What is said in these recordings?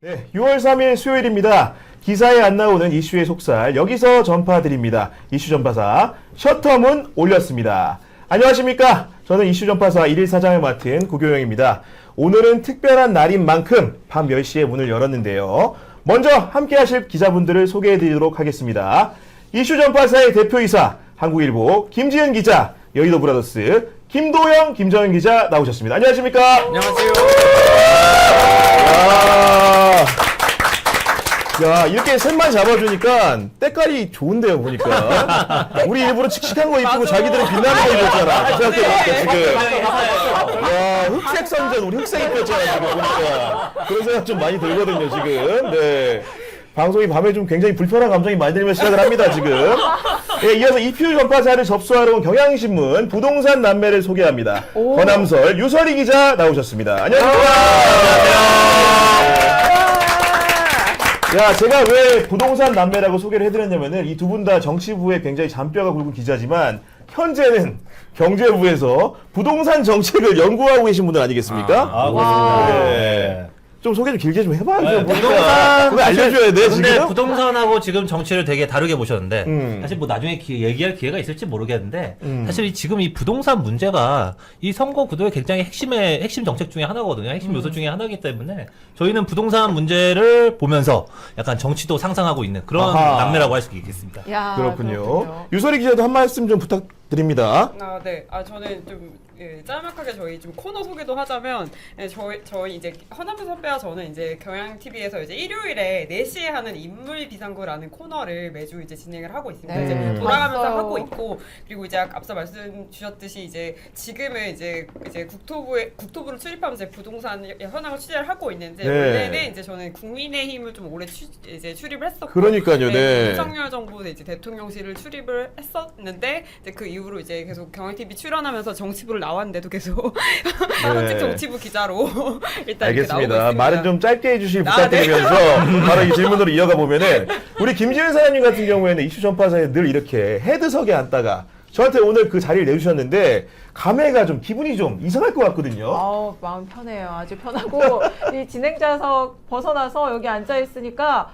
네, 6월 3일 수요일입니다. 기사에 안 나오는 이슈의 속살 여기서 전파드립니다. 이슈 전파사 셔터문 올렸습니다. 안녕하십니까? 저는 이슈 전파사 1일 사장을 맡은 구교영입니다. 오늘은 특별한 날인 만큼 밤 10시에 문을 열었는데요. 먼저 함께 하실 기자분들을 소개해드리도록 하겠습니다. 이슈 전파사의 대표이사 한국일보 김지은 기자, 여의도 브라더스 김도영, 김정은 기자 나오셨습니다. 안녕하십니까? 안녕하세요. 야, 이렇게 셋만 잡아주니까 때깔이 좋은데요, 보니까. 우리 일부러 칙칙한 거 입고 자기들은 빛나는 거 입었잖아. 생각해보니까 지금. 와, 흑색 선전, 우리 흑색 입혔잖아, 지금 보니까. 그런 생각 좀 많이 들거든요, 지금. 네. 방송이 밤에 좀 굉장히 불편한 감정이 많이 들면서 시작을 합니다, 지금. 예, 이어서 이슈 전파사를 접수하러 온 경향신문 부동산 남매를 소개합니다. 권함설, 유설이 기자 나오셨습니다. 안녕하십니까. 야, 제가 왜 부동산 남매라고 소개를 해드렸냐면은 이 두 분 다 정치부에 굉장히 잔뼈가 굵은 기자지만 현재는 경제부에서 부동산 정책을 연구하고 계신 분들 아니겠습니까? 그렇습니다. 네. 좀 소개 좀 길게 좀 해봐요. 네, 부동산 그거 알려줘야 돼 근데 지금. 부동산하고 지금 정치를 되게 다르게 보셨는데 사실 뭐 나중에 얘기할 기회가 있을지 모르겠는데 사실 지금 이 부동산 문제가 이 선거 구도의 굉장히 핵심 정책 중에 하나거든요. 핵심 요소 중에 하나이기 때문에 저희는 부동산 문제를 보면서 약간 정치도 상상하고 있는 그런 남매라고 할 수 있겠습니다. 야, 그렇군요. 유설이 기자도 한 말씀 좀 부탁드립니다. 네. 저는 좀 짤막하게 저희 좀 코너 소개도 하자면 저희 이제 허남수 선배와 저는 이제 경향 TV에서 이제 일요일에 4시에 하는 인물 비상구라는 코너를 매주 이제 진행을 하고 있습니다. 네. 이제 돌아가면서 봤어요. 하고 있고 그리고 이제 앞서 말씀 주셨듯이 이제 지금은 이제 국토부를 출입하면서 이제 부동산 현황을 취재를 하고 있는데 네. 원래는 이제 저는 국민의힘을 좀 오래 이제 출입을 했었고 그러니까요, 네. 윤석열 정부에 이제 대통령실을 출입을 했었는데 이제 그 이후로 이제 계속 경향 TV 출연하면서 정치부를 나왔는데도 계속 현직 정치부 기자로 일단 이렇게 나오고 알겠습니다. 있습니다. 말은 좀 짧게 해주실 네. 부탁드리면서 바로 이 질문으로 이어가 보면은 우리 김지은 사장님 같은 경우에는 이슈 전파사에 늘 이렇게 헤드석에 앉다가 저한테 오늘 그 자리를 내주셨는데 감회가 좀 기분이 좀 이상할 것 같거든요. 마음 편해요. 아주 편하고 이 진행자석 벗어나서 여기 앉아 있으니까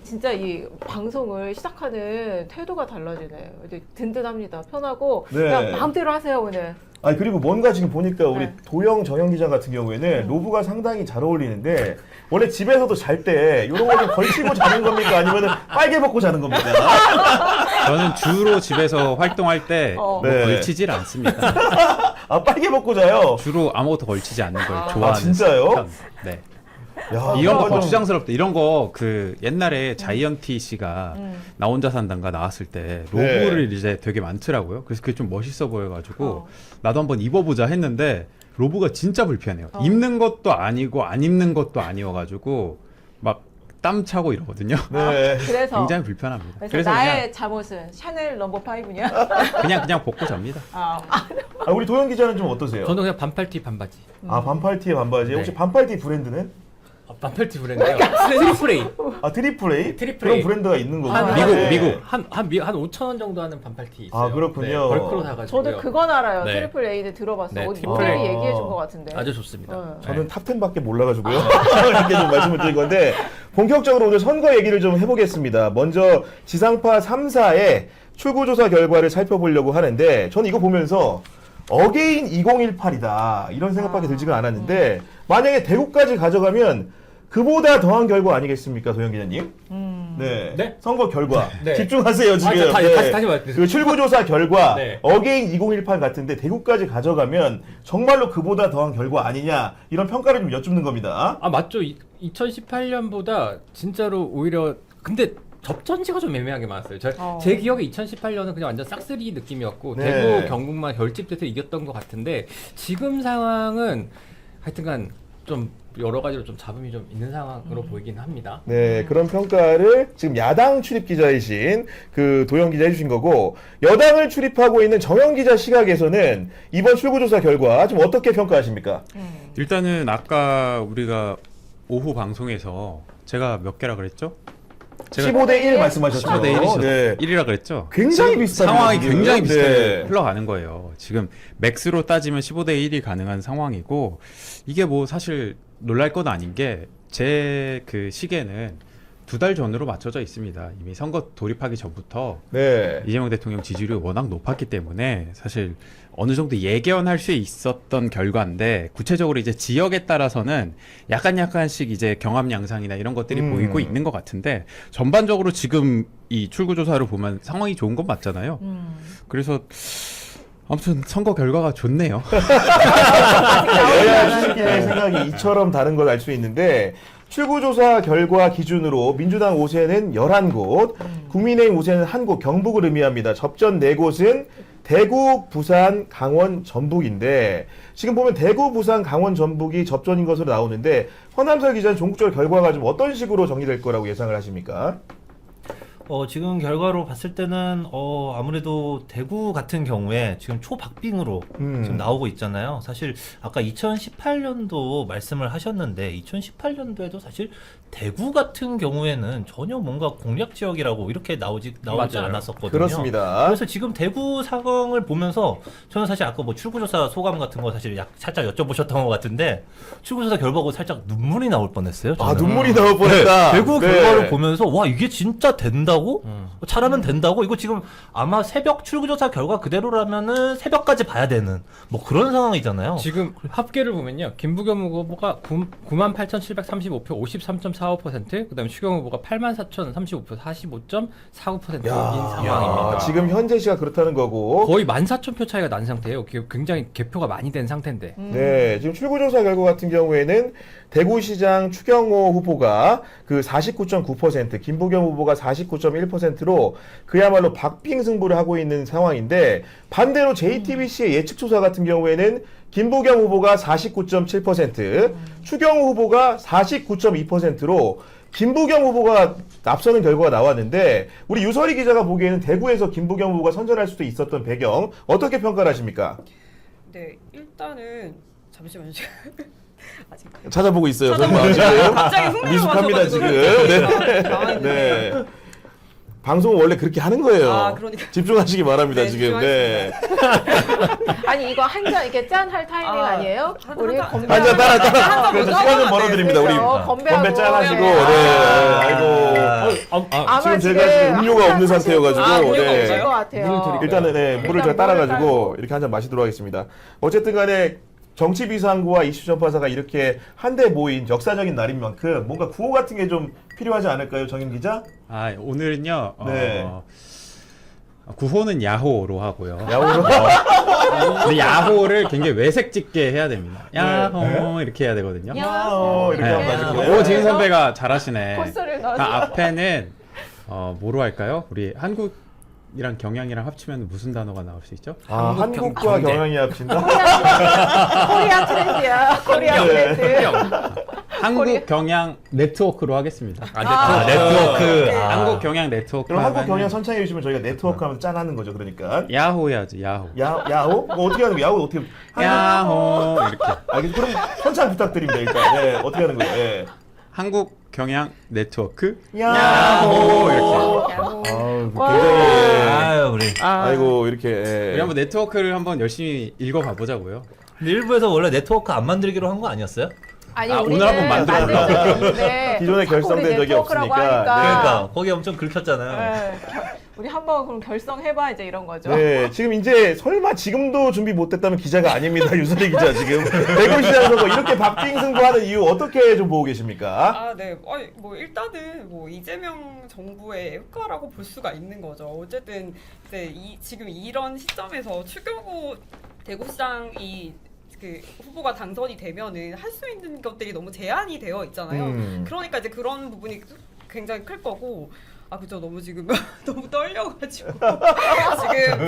진짜 이 방송을 시작하는 태도가 달라지네요. 이제 든든합니다. 편하고 네. 그냥 마음대로 하세요 오늘. 아니 그리고 뭔가 지금 보니까 우리 네. 도영 정영 기자 같은 경우에는 로브가 상당히 잘 어울리는데 원래 집에서도 잘 때 이런 거 좀 걸치고 자는 겁니까 아니면은 빨개 벗고 자는 겁니까? 저는 주로 집에서 활동할 때 네. 걸치질 않습니다. 빨개 벗고 자요. 주로 아무것도 걸치지 않는 걸 좋아하는 진짜요? 편. 네. 야, 이런 거 좀- 거추장스럽다. 이런 거 그 옛날에 자이언티 씨가 나 혼자 산단가 나왔을 때 로브를 이제 되게 많더라고요. 그래서 그게 좀 멋있어 보여가지고 나도 한번 입어보자 했는데 로브가 진짜 불편해요. 입는 것도 아니고 안 입는 것도 아니어가지고 막 땀 차고 이러거든요. 네. 그래서 굉장히 불편합니다. 그래서 나의 잠옷은 샤넬 넘버 5냐? 그냥 벗고 잡니다. 우리 도영 기자는 좀 어떠세요? 저는 그냥 반팔티 반바지. 반팔티에 반바지. 네. 혹시 반팔티 브랜드는? 반팔티 브랜드요. 트리플 A. 트리플 A? 트리플 그런 A. 브랜드가 있는 거구나. 미국. 한 5,000원 정도 하는 반팔티 있어요. 그렇군요. 네, 벌크로 사가지고. 저도 그건 알아요. 네. 트리플 A는 들어봤어. 네, 어디 트리플 A. 모델이 얘기해 준 것 같은데. 아주 좋습니다. 저는 탑10밖에 몰라가지고요. 이렇게 좀 말씀을 드린 건데 본격적으로 오늘 선거 얘기를 좀 해보겠습니다. 먼저 지상파 3사의 출구조사 결과를 살펴보려고 하는데 저는 이거 보면서 어게인 2018이다 이런 생각밖에 들지가 않았는데 만약에 대구까지 가져가면 그보다 더한 결과 아니겠습니까, 도영 기자님? 네. 네? 선거 결과 네. 집중하세요 지금. 다시 말씀드릴게요. 그 출구조사 결과 네. 어게인 2018 같은데 대구까지 가져가면 정말로 그보다 더한 결과 아니냐 이런 평가를 좀 여쭙는 겁니다. 맞죠. 2018년보다 진짜로 오히려 근데 접전지가 좀 애매하게 많았어요. 제 기억에 2018년은 그냥 완전 싹쓸이 느낌이었고 네. 대구 경북만 결집돼서 이겼던 것 같은데 지금 상황은 하여튼간 좀 여러 가지로 좀 잡음이 좀 있는 상황으로 보이긴 합니다. 네, 그런 평가를 지금 야당 출입 기자이신 그 도영 기자 해주신 거고 여당을 출입하고 있는 정영 기자 시각에서는 이번 출구조사 결과 좀 어떻게 평가하십니까? 일단은 아까 우리가 오후 방송에서 제가 몇 개라 그랬죠? 15대 1 말씀하셨죠? 15대 1이죠. 네. 1이라 그랬죠? 굉장히 지금 비슷하네요, 상황이 지금. 굉장히 비슷하게 네. 흘러가는 거예요. 지금 맥스로 따지면 15대 1이 가능한 상황이고 이게 뭐 사실 놀랄 건 아닌 게 제 그 시계는 2달 전으로 맞춰져 있습니다. 이미 선거 돌입하기 전부터 네. 이재명 대통령 지지율이 워낙 높았기 때문에 사실 어느 정도 예견할 수 있었던 결과인데 구체적으로 이제 지역에 따라서는 약간씩 이제 경합 양상이나 이런 것들이 보이고 있는 것 같은데 전반적으로 지금 이 출구조사를 보면 상황이 좋은 건 맞잖아요. 그래서 아무튼 선거 결과가 좋네요. 여야 주식의 생각이 이처럼 다른 걸 알 수 있는데 출구조사 결과 기준으로 민주당 5세는 11곳, 국민의힘 5세는 1곳, 경북을 의미합니다. 접전 4곳은 대구, 부산, 강원, 전북인데 지금 보면 대구, 부산, 강원, 전북이 접전인 것으로 나오는데 허남설 기자는 전국적으로 결과가 좀 어떤 식으로 정리될 거라고 예상을 하십니까? 지금 결과로 봤을 때는 아무래도 대구 같은 경우에 지금 초박빙으로 지금 나오고 있잖아요. 사실 아까 2018년도 말씀을 하셨는데 2018년도에도 사실 대구 같은 경우에는 전혀 뭔가 공략 지역이라고 이렇게 나오지 맞아요. 않았었거든요. 그렇습니다. 그래서 지금 대구 상황을 보면서 저는 사실 아까 뭐 출구조사 소감 같은 거 사실 살짝 여쭤보셨던 것 같은데 출구조사 결과 보고 살짝 눈물이 나올 뻔했어요. 아, 저는. 눈물이 나올 뻔했다. 대구 네. 결과를 보면서 와 이게 진짜 된다고? 잘하면 된다고? 이거 지금 아마 새벽 출구조사 결과 그대로라면은 새벽까지 봐야 되는 뭐 그런 상황이잖아요. 지금 합계를 보면요. 김부겸 후보가 98,735표 53.45%, 그다음에 추경 후보가 84,035표 45.49%인 상황입니다. 지금 현재 시가 그렇다는 거고. 거의 14,000표 차이가 난 상태예요. 굉장히 개표가 많이 된 상태인데. 네, 지금 출구조사 결과 같은 경우에는 대구시장 추경호 후보가 그 49.9%, 김부겸 후보가 49.1%로 그야말로 박빙 승부를 하고 있는 상황인데 반대로 JTBC의 예측조사 같은 경우에는 김부겸 후보가 49.7%, 추경호 후보가 49.2%로 김부겸 후보가 앞서는 결과가 나왔는데 우리 유설희 기자가 보기에는 대구에서 김부겸 후보가 선전할 수도 있었던 배경 어떻게 평가를 하십니까? 네, 일단은 잠시만요. 아직 찾아보고 있어요. 설마 찾아보고 지금 있어요. 갑자기 흉내를 미숙합니다 맞춰가지고. 지금. 당황했는데. 네. 방송은 원래 그렇게 하는 거예요. 아, 그러니까. 집중하시기 바랍니다 네, 지금. 네. 아니 이거 한 잔 이렇게 짠 할 타이밍 아니에요? 우리 건배 한잔 따라. 그래서 시간 좀 네, 벌어드립니다. 우리 그렇죠. 건배하고. 건배 짠 하시고. 네. 네. 아이고. 아마 지금 제가 지금 음료가 없는 상태여가지고. 음료가 네. 없어요? 것 같아요. 물을 드릴까요? 일단은 네, 물을 일단 제가 따라가지고 물을 이렇게 한 잔 마시도록 하겠습니다. 어쨌든 간에 정치 비상구와 이슈 전파사가 이렇게 한데 모인 역사적인 날인 만큼 뭔가 구호 같은 게 좀 필요하지 않을까요, 정임 기자? 아, 오늘은요. 네. 구호는 야호로 하고요. 야호로? 근데 야호를 굉장히 외색짓게 해야 됩니다. 야호 이렇게 해야 되거든요. 야호 이렇게 네. 하면 맛있고요. 오, 지은 선배가 잘하시네. 코스를 넣어서. 앞에는 뭐로 할까요? 우리 한국이랑 경양이랑 합치면 무슨 단어가 나올 수 있죠? 아, 한국과 경제. 경영이 합친다? 코리아 트렌드야. 코리아 네. 트렌드. 한국 경양 네트워크로 하겠습니다. 네트워크. 한국 경양 네트워크. 그럼 한국 하면은 경영 선창해 주시면 저희가 네트워크 하면 짠하는 거죠, 그러니까. 야호 해야지, 야호. 야호? 뭐 어떻게 하는 거예요? 야호 어떻게? 야호 이렇게. 그럼 선창 부탁드립니다, 일단. 네, 어떻게 하는 거예요? 네. 한국 경양 네트워크. 야호! 이렇게. 아우, 와. 굉장히. 아유 우리. 아이고, 이렇게. 예. 우리 한번 네트워크를 한번 열심히 읽어가 보자고요. 근데 일부에서 원래 네트워크 안 만들기로 한 거 아니었어요? 아니 아, 우리는 오늘 한번 만들었나? 기존에 결성된 적이 없으니까. 그러니까 거기 엄청 긁혔잖아요. 네. 우리 한번 그럼 결성해봐 이제 이런 거죠. 네, 지금 이제 설마 지금도 준비 못했다면 기자가 아닙니다. 유설희 기자 지금 대구시장 선거 이렇게 박빙 승부하는 이유 어떻게 좀 보고 계십니까? 아, 네. 뭐 일단은 뭐 이재명 정부의 효과라고 볼 수가 있는 거죠. 어쨌든 이제 지금 이런 시점에서 추경호 대구시장이 그 후보가 당선이 되면은 할 수 있는 것들이 너무 제한이 되어 있잖아요. 그러니까 이제 그런 부분이 굉장히 클 거고. 아, 그죠. 너무 지금 너무 떨려가지고 지금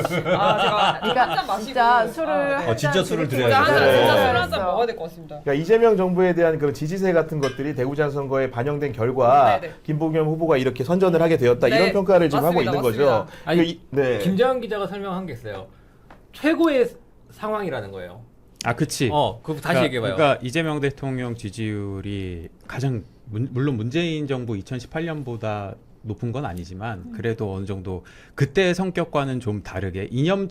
제가 그러니까 한잔 마시고 진짜 술을 진짜 술을 진짜 드려야죠. 한잔 네. 진짜 술 한잔 먹어야 될 것 같습니다. 그러니까 이재명 정부에 대한 그런 지지세 같은 것들이 대구장 선거에 반영된 결과 네네. 김부겸 후보가 이렇게 선전을 하게 되었다 네, 이런 평가를 지금 하고 맞습니다, 있는 거죠. 맞습니다. 아니, 네. 김재환 기자가 설명한 게 있어요. 최고의 상황이라는 거예요. 아, 그치. 그거 다시 얘기해봐요. 그러니까 이재명 대통령 지지율이 가장 물론 문재인 정부 2018년보다 높은 건 아니지만 그래도 어느 정도 그때의 성격과는 좀 다르게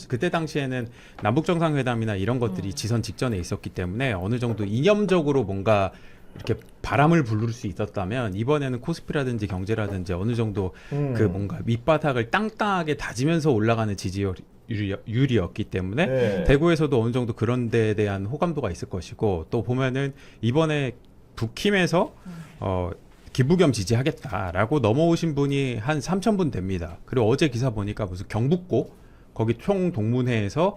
그때 당시에는 남북 정상회담이나 이런 것들이 지선 직전에 있었기 때문에 어느 정도 이념적으로 뭔가 이렇게 바람을 부를 수 있었다면 이번에는 코스피라든지 경제라든지 어느 정도 그 뭔가 밑바닥을 땅땅하게 다지면서 올라가는 지지율이었기 때문에 네. 대구에서도 어느 정도 그런 데에 대한 호감도가 있을 것이고 또 보면은 이번에 북힘에서 김부겸 지지하겠다라고 넘어오신 분이 한 3,000분 됩니다. 그리고 어제 기사 보니까 무슨 경북고 거기 총동문회에서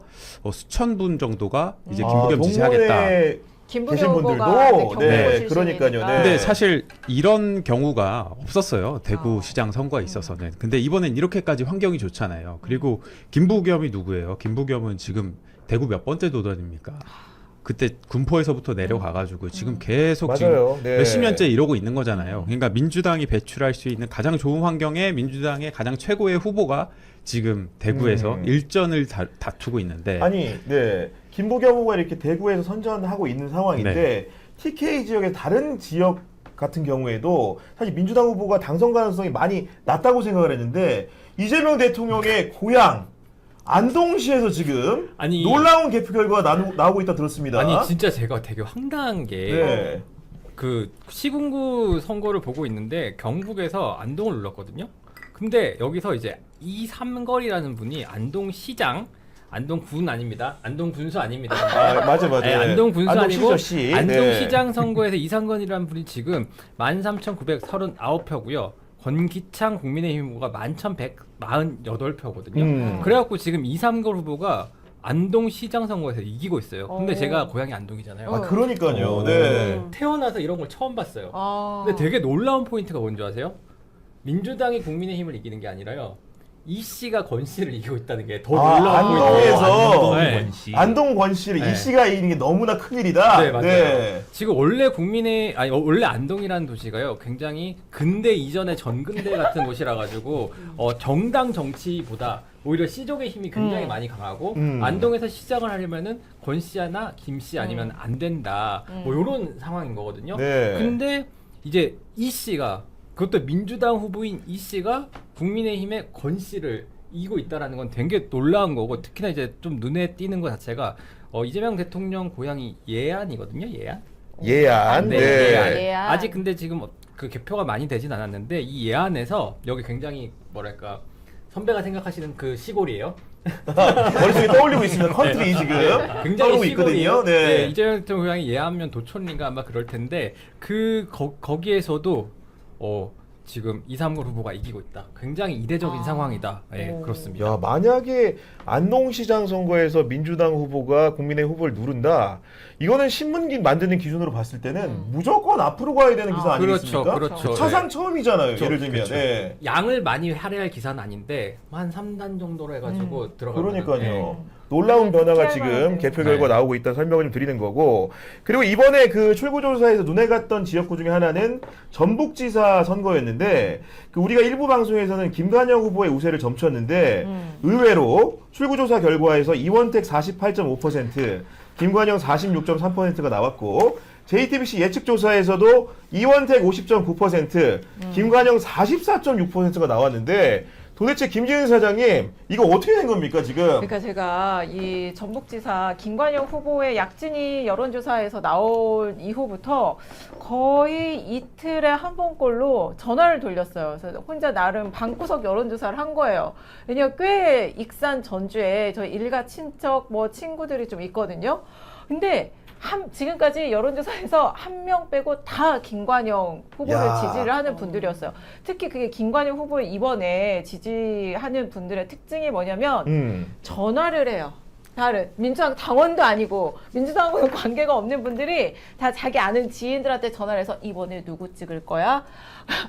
수천 분 정도가 이제 김부겸 지지하겠다. 동문회 김부겸 계신 후보가 분들도 네, 경북고 네, 그러니까요. 출신이니까. 네. 근데 사실 이런 경우가 없었어요. 대구시장 선거에 있어서는. 근데 이번엔 이렇게까지 환경이 좋잖아요. 그리고 김부겸이 누구예요? 김부겸은 지금 대구 몇 번째 도전입니까? 그때 군포에서부터 내려가가지고 지금 계속 맞아요. 지금 네. 몇십 년째 이러고 있는 거잖아요. 그러니까 민주당이 배출할 수 있는 가장 좋은 환경에 민주당의 가장 최고의 후보가 지금 대구에서 일전을 다투고 있는데 아니, 네. 김부겸 후보가 이렇게 대구에서 선전하고 있는 상황인데 TK 지역의 다른 지역 같은 경우에도 사실 민주당 후보가 당선 가능성이 많이 낮다고 생각을 했는데 이재명 대통령의 고향 안동시에서 지금 아니, 놀라운 개표 결과가 나오고 있다 들었습니다. 아니 진짜 제가 되게 황당한 게 네. 그 시군구 선거를 보고 있는데 경북에서 안동을 눌렀거든요. 근데 여기서 이제 이삼거리라는 분이 안동시장, 안동군 아닙니다. 안동군수 아닙니다. 아, 맞아. 네, 안동군수 아니고 안동시저씨. 안동시장 선거에서 이상건이라는 분이 지금 13,939표고요. 권기창 국민의힘 후보가 11,148표거든요. 그래갖고 지금 이삼걸 후보가 안동시장 선거에서 이기고 있어요. 근데 제가 고향이 안동이잖아요. 아, 그러니까요. 네. 태어나서 이런 걸 처음 봤어요. 아. 근데 되게 놀라운 포인트가 뭔지 아세요? 민주당이 국민의힘을 이기는 게 아니라요. 이 씨가 권 씨를 이기고 있다는 게 더 놀라운 포인트예요. 안동에서 네. 권씨. 안동 권 씨를 네. 이 씨가 이기는 게 너무나 큰일이다. 네, 맞아요. 지금 원래 원래 안동이라는 도시가요, 굉장히 근대 이전의 전근대 같은 곳이라 가지고 정당 정치보다 오히려 씨족의 힘이 굉장히 많이 강하고 안동에서 시작을 하려면은 권 씨나 김 씨 아니면 안 된다. 뭐 이런 상황인 거거든요. 네. 근데 이제 이 씨가 그것도 민주당 후보인 이 씨가 국민의힘의 권 씨를 이기고 있다라는 건 되게 놀라운 거고 특히나 이제 좀 눈에 띄는 것 자체가 이재명 대통령 고향이 예안이거든요. 예안. 예안. 네, 네. 예안. 아직 근데 지금 그 개표가 많이 되진 않았는데 이 예안에서 여기 굉장히 뭐랄까 선배가 생각하시는 그 시골이에요. 머릿속에 떠올리고 있습니다. 컨트리 지금 굉장히 떠오르고 시골이에요. 있거든요. 네. 이재명 대통령 고향이 예안면 도촌인가 아마 그럴 텐데 거기에서도 지금 이삼걸 후보가 이기고 있다. 굉장히 이례적인 상황이다. 예, 그렇습니다. 야, 만약에 안동시장 선거에서 민주당 후보가 국민의 후보를 누른다. 이거는 신문 만드는 기준으로 봤을 때는 무조건 앞으로 가야 되는 기사 아니겠습니까? 그렇죠. 사상 처음이잖아요. 그렇죠. 예를 들면. 그렇죠. 네. 양을 많이 할애할 기사는 아닌데 한 3단 정도로 해가지고 들어가면 그러니까요. 놀라운 변화가 지금 개표 결과 나오고 있다는 설명을 좀 드리는 거고, 그리고 이번에 그 출구조사에서 눈에 갔던 지역구 중에 하나는 전북지사 선거였는데, 그 우리가 일부 방송에서는 김관영 후보의 우세를 점쳤는데 의외로 출구조사 결과에서 이원택 48.5%, 김관영 46.3%가 나왔고, JTBC 예측조사에서도 이원택 50.9%, 김관영 44.6%가 나왔는데, 도대체 김지은 사장님, 이거 어떻게 된 겁니까, 지금? 그러니까 제가 이 전북지사 김관영 후보의 약진이 여론조사에서 나온 이후부터 거의 이틀에 한 번꼴로 전화를 돌렸어요. 그래서 혼자 나름 방구석 여론조사를 한 거예요. 왜냐면 꽤 익산 전주에 저희 일가 친척 뭐 친구들이 좀 있거든요. 근데 지금까지 여론조사에서 한 명 빼고 다 김관영 후보를 야. 지지를 하는 분들이었어요. 특히 그게 김관영 후보를 이번에 지지하는 분들의 특징이 뭐냐면 전화를 해요. 다른 민주당 당원도 아니고 민주당하고는 관계가 없는 분들이 다 자기 아는 지인들한테 전화를 해서 이번에 누구 찍을 거야?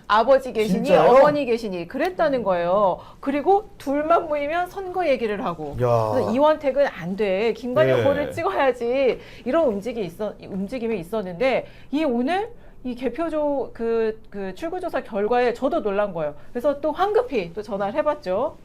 아버지 계시니 진짜요? 어머니 계시니 그랬다는 거예요. 그리고 둘만 모이면 선거 얘기를 하고 야. 그래서 이원택은 안 돼. 김관영 네. 후보를 찍어야지. 이런 움직임이 있었는데 오늘 이 개표조 그 출구조사 결과에 저도 놀란 거예요. 그래서 또 황급히 또 전화를 해봤죠.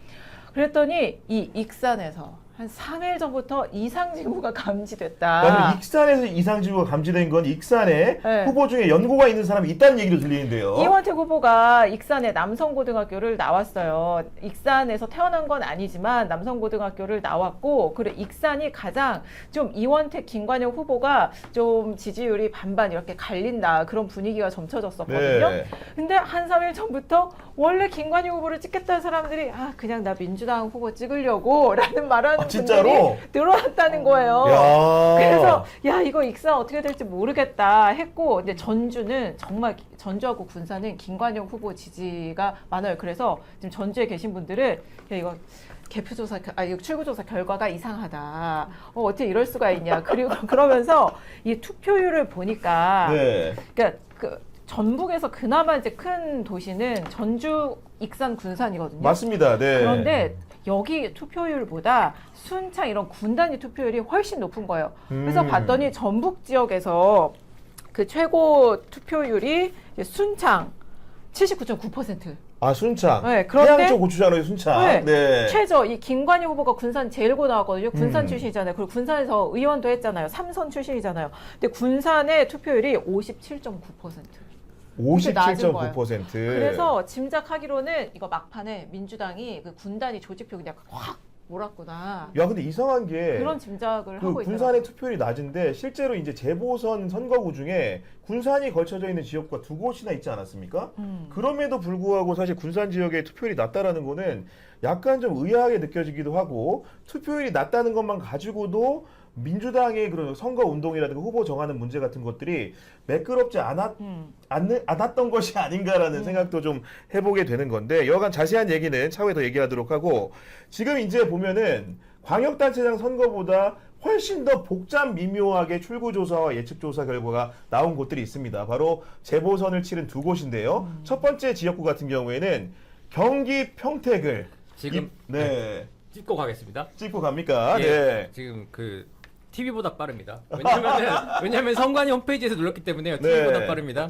그랬더니 이 익산에서 한 3일 전부터 이상징후가 그럼 감지됐다. 익산에서 이상징후가 감지된 건 익산에 네. 후보 중에 연고가 있는 사람이 있다는 얘기도 들리는데요. 이원택 후보가 익산의 남성고등학교를 나왔어요. 익산에서 태어난 건 아니지만 남성고등학교를 나왔고, 그리고 익산이 가장 좀 이원택, 김관영 후보가 좀 지지율이 반반 이렇게 갈린다, 그런 분위기가 점쳐졌었거든요. 네. 근데 한 3일 전부터 원래 김관영 후보를 찍겠다는 사람들이 그냥 나 민주당 후보 찍으려고 라는 말하는 진짜로? 분들이 늘어났다는 거예요. 야. 그래서 이거 익산 어떻게 될지 모르겠다 했고, 근데 전주는 정말, 전주하고 군산은 김관영 후보 지지가 많아요. 그래서 지금 전주에 계신 분들은 이거 개표조사, 이거 출구조사 결과가 이상하다. 어떻게 이럴 수가 있냐. 그리고 그러면서 이 투표율을 보니까, 네. 그러니까 전북에서 그나마 이제 큰 도시는 전주, 익산, 군산이거든요. 맞습니다. 네. 그런데 여기 투표율보다 순창 이런 군 단위 투표율이 훨씬 높은 거예요. 그래서 봤더니 전북 지역에서 그 최고 투표율이 이제 순창 79.9%. 순창. 네, 그런데 해양초 고추장로의 순창. 네. 최저 이 김관희 후보가 군산 제일고 나왔거든요. 군산 출신이잖아요. 그리고 군산에서 의원도 했잖아요. 삼선 출신이잖아요. 근데 군산의 투표율이 57.9%. 57.9%. 그래서 짐작하기로는 이거 막판에 민주당이 그 군단위 조직표를 약간 확 몰았구나. 야, 근데 이상한 게 그런 짐작을 그 하고 있더라고요. 군산의 투표율이 낮은데 실제로 이제 재보선 선거구 중에 군산이 걸쳐져 있는 지역구가 2곳이나 있지 않았습니까? 그럼에도 불구하고 사실 군산 지역의 투표율이 낮다라는 거는 약간 좀 의아하게 느껴지기도 하고, 투표율이 낮다는 것만 가지고도 민주당의 그런 선거 운동이라든가 후보 정하는 문제 같은 것들이 매끄럽지 않았던 것이 아닌가라는 생각도 좀 해보게 되는 건데, 여간 자세한 얘기는 차후에 더 얘기하도록 하고, 지금 이제 보면은 광역단체장 선거보다 훨씬 더 복잡 미묘하게 출구조사와 예측조사 결과가 나온 곳들이 있습니다. 바로 재보선을 치른 2곳인데요. 첫 번째 지역구 같은 경우에는 경기 평택을 지금 네. 찍고 가겠습니다. 찍고 갑니까? 예, 네. 지금 그 TV보다 빠릅니다. 왜냐면 선관위 홈페이지에서 눌렀기 때문에요. 네. TV보다 빠릅니다.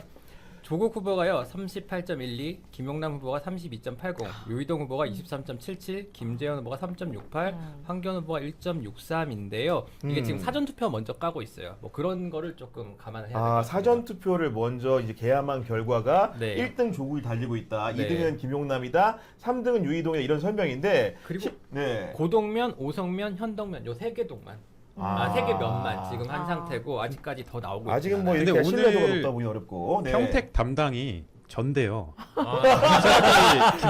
조국 후보가요 38.12, 김용남 후보가 32.80, 유이동 후보가 23.77, 김재현 후보가 3.68, 황교안 후보가 1.63인데요. 이게 지금 사전 투표 먼저 까고 있어요. 뭐 그런 거를 조금 감안해야 될 것 같습니다. 사전 투표를 먼저 이제 개함한 결과가 네. 1등 조국이 달리고 있다. 네. 2등은 김용남이다. 3등은 유이동이다. 이런 설명인데, 그리고 네. 고동면, 오성면, 현덕면 요 3개 동만. 3개 면만 지금 한 상태고 아직까지 더 나오고 있지 아직은 뭐 않아요. 이렇게 근데 신뢰도가 오늘 높다 보기 어렵고. 네. 평택 담당이 전대요.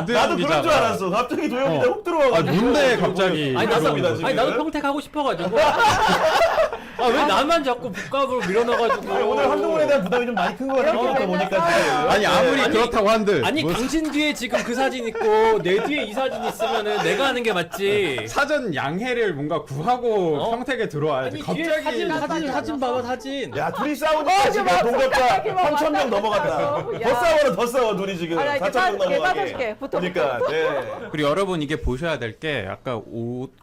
나도 그런 줄 알았어. 갑자기 도영 기자 훅 들어와가지고. 뭔데 갑자기? 아니 죄송합니다, 지금. 나도 평택 하고 싶어가지고. 왜 나만 자꾸 북값으로 밀어넣어가지고. 오늘 한동훈에 대한 부담이 좀 많이 큰 것 같아요. 보니까 지금. 아니 아무리 아니, 그렇다고 한들 아니 뭐 당신 뒤에 지금 그 사진 있고 내 뒤에 이 사진 있으면은 내가 하는 게 맞지. 사전 양해를 뭔가 구하고 평택에 들어와야지. 아니 뒤에 갑자기 사진 봐봐 사진. 야, 둘이 싸우니까 지금 동접자 3,000명 넘어갔다. 더 싸워 둘이 지금. 아니, 4,000명 넘어가게. 5개 붙어. 그러니까, 네. 그리고 여러분 이게 보셔야 될 게 아까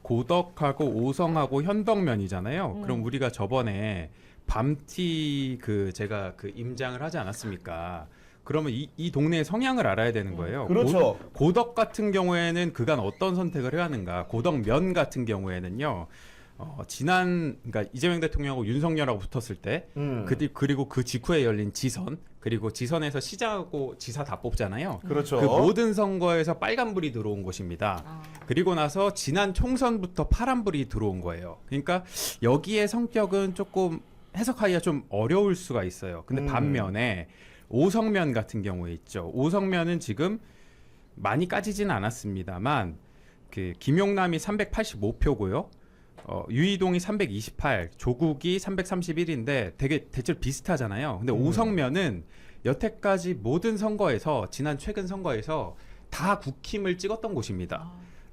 고덕하고 오성하고 현덕면이잖아요. 그럼 우리가 저번에 밤티 제가 임장을 하지 않았습니까? 그러면 이 동네의 성향을 알아야 되는 거예요. 그렇죠. 고덕 같은 경우에는 그간 어떤 선택을 해야 하는가? 고덕면 같은 경우에는요. 그러니까 이재명 대통령하고 윤석열하고 붙었을 때, 그리고 그 직후에 열린 지선, 그리고 지선에서 시장하고 지사 다 뽑잖아요. 그렇죠. 그 모든 선거에서 빨간불이 들어온 곳입니다. 그리고 나서 지난 총선부터 파란불이 들어온 거예요. 그러니까 여기에 성격은 조금 해석하기가 좀 어려울 수가 있어요. 근데 반면에 오성면 같은 경우에 있죠. 오성면은 지금 많이 까지지는 않았습니다만 그 김용남이 385표고요. 유이동이 328, 조국이 331인데 대체로 비슷하잖아요. 근데 오성면은 여태까지 모든 선거에서 최근 선거에서 다 국힘을 찍었던 곳입니다.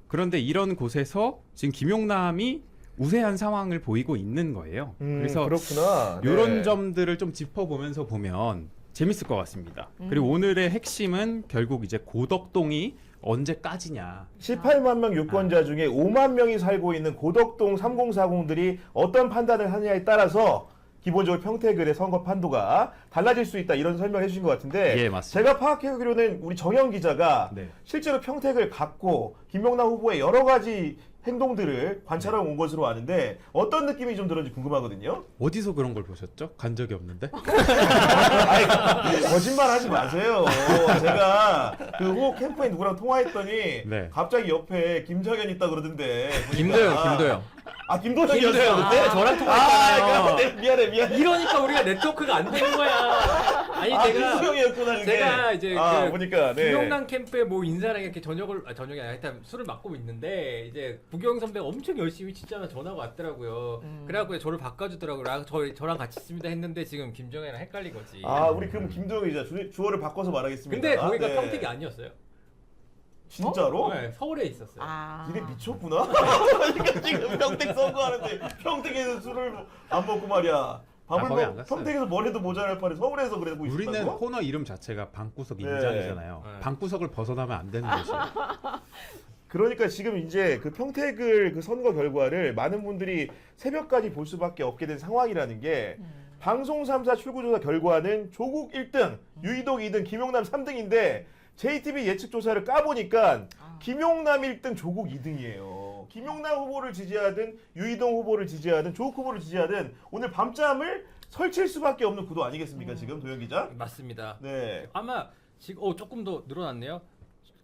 그런데 이런 곳에서 지금 김용남이 우세한 상황을 보이고 있는 거예요. 그래서 그렇구나. 이런 네. 점들을 좀 짚어보면서 보면 재밌을 것 같습니다. 그리고 오늘의 핵심은 결국 이제 고덕동이 언제까지냐. 18만 명 유권자 중에 5만 명이 살고 있는 고덕동 3040들이 어떤 판단을 하느냐에 따라서 기본적으로 평택을의 선거 판도가 달라질 수 있다, 이런 설명을 해주신 것 같은데, 예, 맞습니다. 제가 파악하기로는 우리 정영 기자가 네. 실제로 평택을 갔고 김용남 후보의 여러 가지 행동들을 관찰하고 온 것으로 아는데 어떤 느낌이 좀 들었는지 궁금하거든요. 어디서 그런 걸 보셨죠? 간 적이 없는데. 아이, 거짓말 하지 마세요. 제가 그 후보 캠프에 누구랑 통화했더니 네. 갑자기 옆에 김정현 있다 그러던데. 김도영. 아, 김도영이었어요. 김도영. 그때? 저랑 통화했잖아요. 네, 미안해. 이러니까 우리가 네트워크가 안 되는 거야. 아니 김도영이었구나, 이게. 제가 이제 그 보니까, 네. 김용남 캠프에 뭐 인사랑 이렇게 저녁이 아니라 하여튼 술을 맡고 있는데 이제 부경 선배가 엄청 열심히 진짜 전화가 왔더라고요. 그래갖고 저를 바꿔주더라고요. 아, 저랑 같이 있습니다 했는데 지금 김정현이랑 헷갈린 거지. 우리 그럼 김도영이자 주어를 바꿔서 말하겠습니다. 근데 거기가 네. 평택이 아니었어요. 진짜로? 네, 서울에 있었어요. 니네 미쳤구나? 그러니까 지금 평택 선거하는데 평택에서 술을 안 먹고 말이야. 밥을 거기 안 갔어요. 평택에서 뭘 해도 모자랄 판에 서울에서 그래도 우리는 있었다고? 코너 이름 자체가 방구석 네. 임장이잖아요. 네. 방구석을 벗어나면 안 되는 곳이에요. 그러니까 지금 이제 그 평택을 그 선거 결과를 많은 분들이 새벽까지 볼 수밖에 없게 된 상황이라는 게 방송 3사 출구조사 결과는 조국 1등, 유이동 2등, 김용남 3등인데 JTB 예측 조사를 까보니까 김용남 1등, 조국 2등이에요. 김용남 후보를 지지하든 유이동 후보를 지지하든 조국 후보를 지지하든 오늘 밤잠을 설칠 수밖에 없는 구도 아니겠습니까? 지금 도영 기자? 맞습니다. 네. 아마 지금 조금 더 늘어났네요.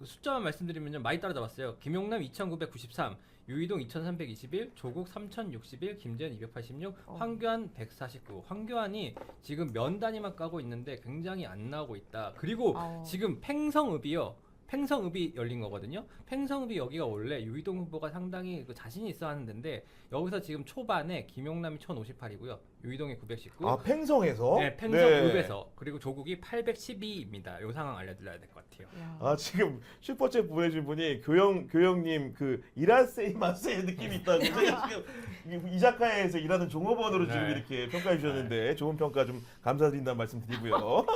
숫자만 말씀드리면 많이 따라잡았어요. 김용남 2,993, 유이동 2,321, 조국 3,061, 김재현 286, 황교안 149. 황교안이 지금 면 단위만 까고 있는데 굉장히 안 나오고 있다. 그리고 지금 팽성읍이 열린 거거든요. 팽성읍이 여기가 원래 유이동 후보가 상당히 그 자신이 있어 하는 데인데 여기서 지금 초반에 김용남이 1,058이고요. 유이동이 919. 팽성에서? 네, 팽성읍에서. 그리고 조국이 812입니다. 이 상황 알려드려야 될 것 같아요. 지금 슈퍼챗 보내준 분이 교영님 그 이라세이마스의 느낌이 있다고 제가 지금 이자카야에서 일하는 종업원으로 지금 네. 이렇게 평가해 주셨는데 좋은 평가 좀 감사드린다는 말씀 드리고요.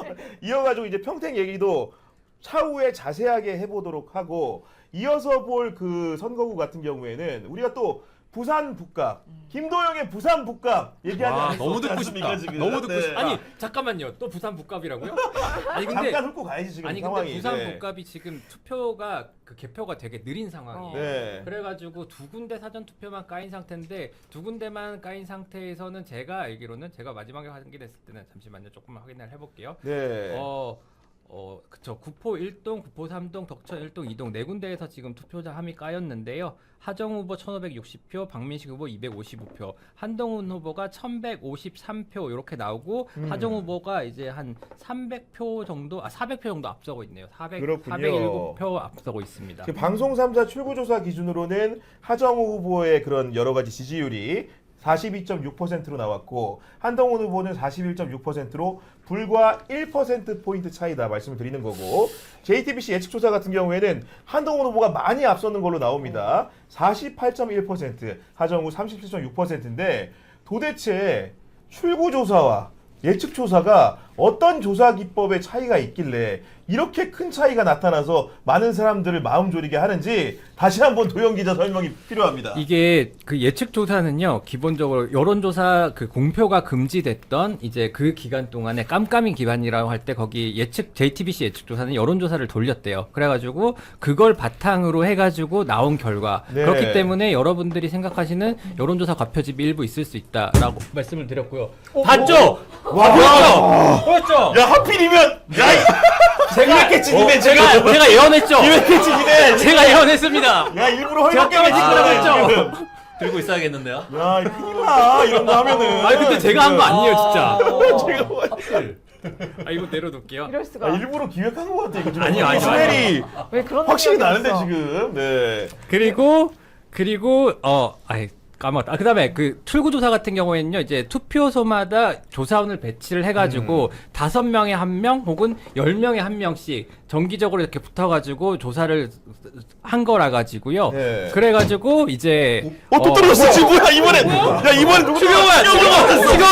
이어가지고 이제 평택 얘기도 차후에 자세하게 해보도록 하고 이어서 볼 그 선거구 같은 경우에는 우리가 또 부산 북갑 김도영의 부산 북갑 얘기하지 않을 수 너무 없지 듣고 않습니까, 싶다. 지금? 너무 듣고 싶다. 아니 잠깐만요. 또 부산 북갑이라고요? 아니 근데 잠깐 훑고 가야지 지금 아니 상황이. 근데 부산 네. 북갑이 지금 투표가 그 개표가 되게 느린 상황이에요. 네. 그래가지고 두 군데 사전 투표만 까인 상태인데 두 군데만 까인 상태에서는 제가 알기로는 제가 마지막에 확인했을 때는 잠시만요. 조금만 확인을 해볼게요. 네. 그쵸. 구포 1동, 구포 3동, 덕천 1동, 2동 네 군데에서 지금 투표자 함이 까였는데요. 하정 후보 1,560표, 박민식 후보 255표, 한동훈 후보가 1,153표 이렇게 나오고 하정 후보가 이제 한 300표 정도, 400표 정도 앞서고 있네요. 그렇군요. 407표 앞서고 있습니다. 그 방송 3사 출구조사 기준으로는 하정우 후보의 그런 여러 가지 지지율이 42.6%로 나왔고 한동훈 후보는 41.6%로 불과 1%포인트 차이다 말씀을 드리는 거고 JTBC 예측조사 같은 경우에는 한동훈 후보가 많이 앞서는 걸로 나옵니다. 48.1%, 하정우 37.6%인데 도대체 출구조사와 예측조사가 어떤 조사 기법의 차이가 있길래 이렇게 큰 차이가 나타나서 많은 사람들을 마음 졸이게 하는지 다시 한번 도영 기자 설명이 필요합니다. 이게 그 예측 조사는요, 기본적으로 여론조사 그 공표가 금지됐던 이제 그 기간 동안에 깜깜이 기간이라고 할 때 거기 JTBC 예측 조사는 여론조사를 돌렸대요. 그래가지고 그걸 바탕으로 해가지고 나온 결과. 네. 그렇기 때문에 여러분들이 생각하시는 여론조사 과표집이 일부 있을 수 있다라고 말씀을 드렸고요. 봤죠? 보였죠? 야 하필이면 기획했지니네 제가 예언했죠? 기획했지니네 제가 예언했습니다. 야 일부러 헐겁게 제가 해진 거잖아 했죠? 지금. 들고 있어야겠는데요. 야 큰일 나 이런 거 하면은. 아니 근데 제가 한 거 아니에요 진짜. 제가 뭐- 이거 내려놓을게요. 이럴 수가. 일부러 기획한 것 같아 이거 지금. 아니요, 아니요, 스멜이 왜 그런 확실히 생각이 나는데 있어? 지금. 네. 그리고 까먹었다. 그다음에 그 출구조사 같은 경우에는요, 이제 투표소마다 조사원을 배치를 해가지고 5명에 1명 혹은 10명에 1명씩 정기적으로 이렇게 붙어가지고 조사를 한 거라 가지고요. 네. 그래가지고 이제 또 떨어졌어 지금 뭐야 이번엔. 야 이번엔 누구? 추경호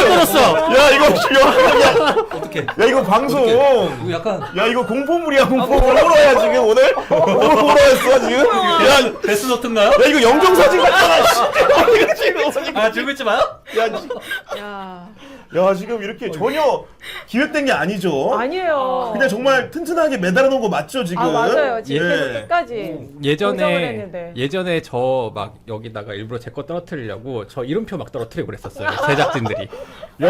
떨었어. 야 이거 야 어떻게? 야 이거 방송. 이거 약간 야 이거 공포물이야 공포물. 호러야 지금 오늘? 호러였어 지금? 야, 데스노트인가요? 야 이거 영정사진 같잖아. 씨. 이거 지금 들고 있지 마요? 야, 야, 야, 지금 이렇게 전혀 기획된 게 아니죠? 아니에요. 그냥 정말 튼튼하게 매달아 놓은 거 맞죠, 지금? 아, 맞아요. 지금 예. 끝까지. 고정을 했는데. 예전에 저 막 여기다가 일부러 제 거 떨어뜨리려고 저 이름표 막 떨어뜨리고 그랬었어요. 제작진들이. 야,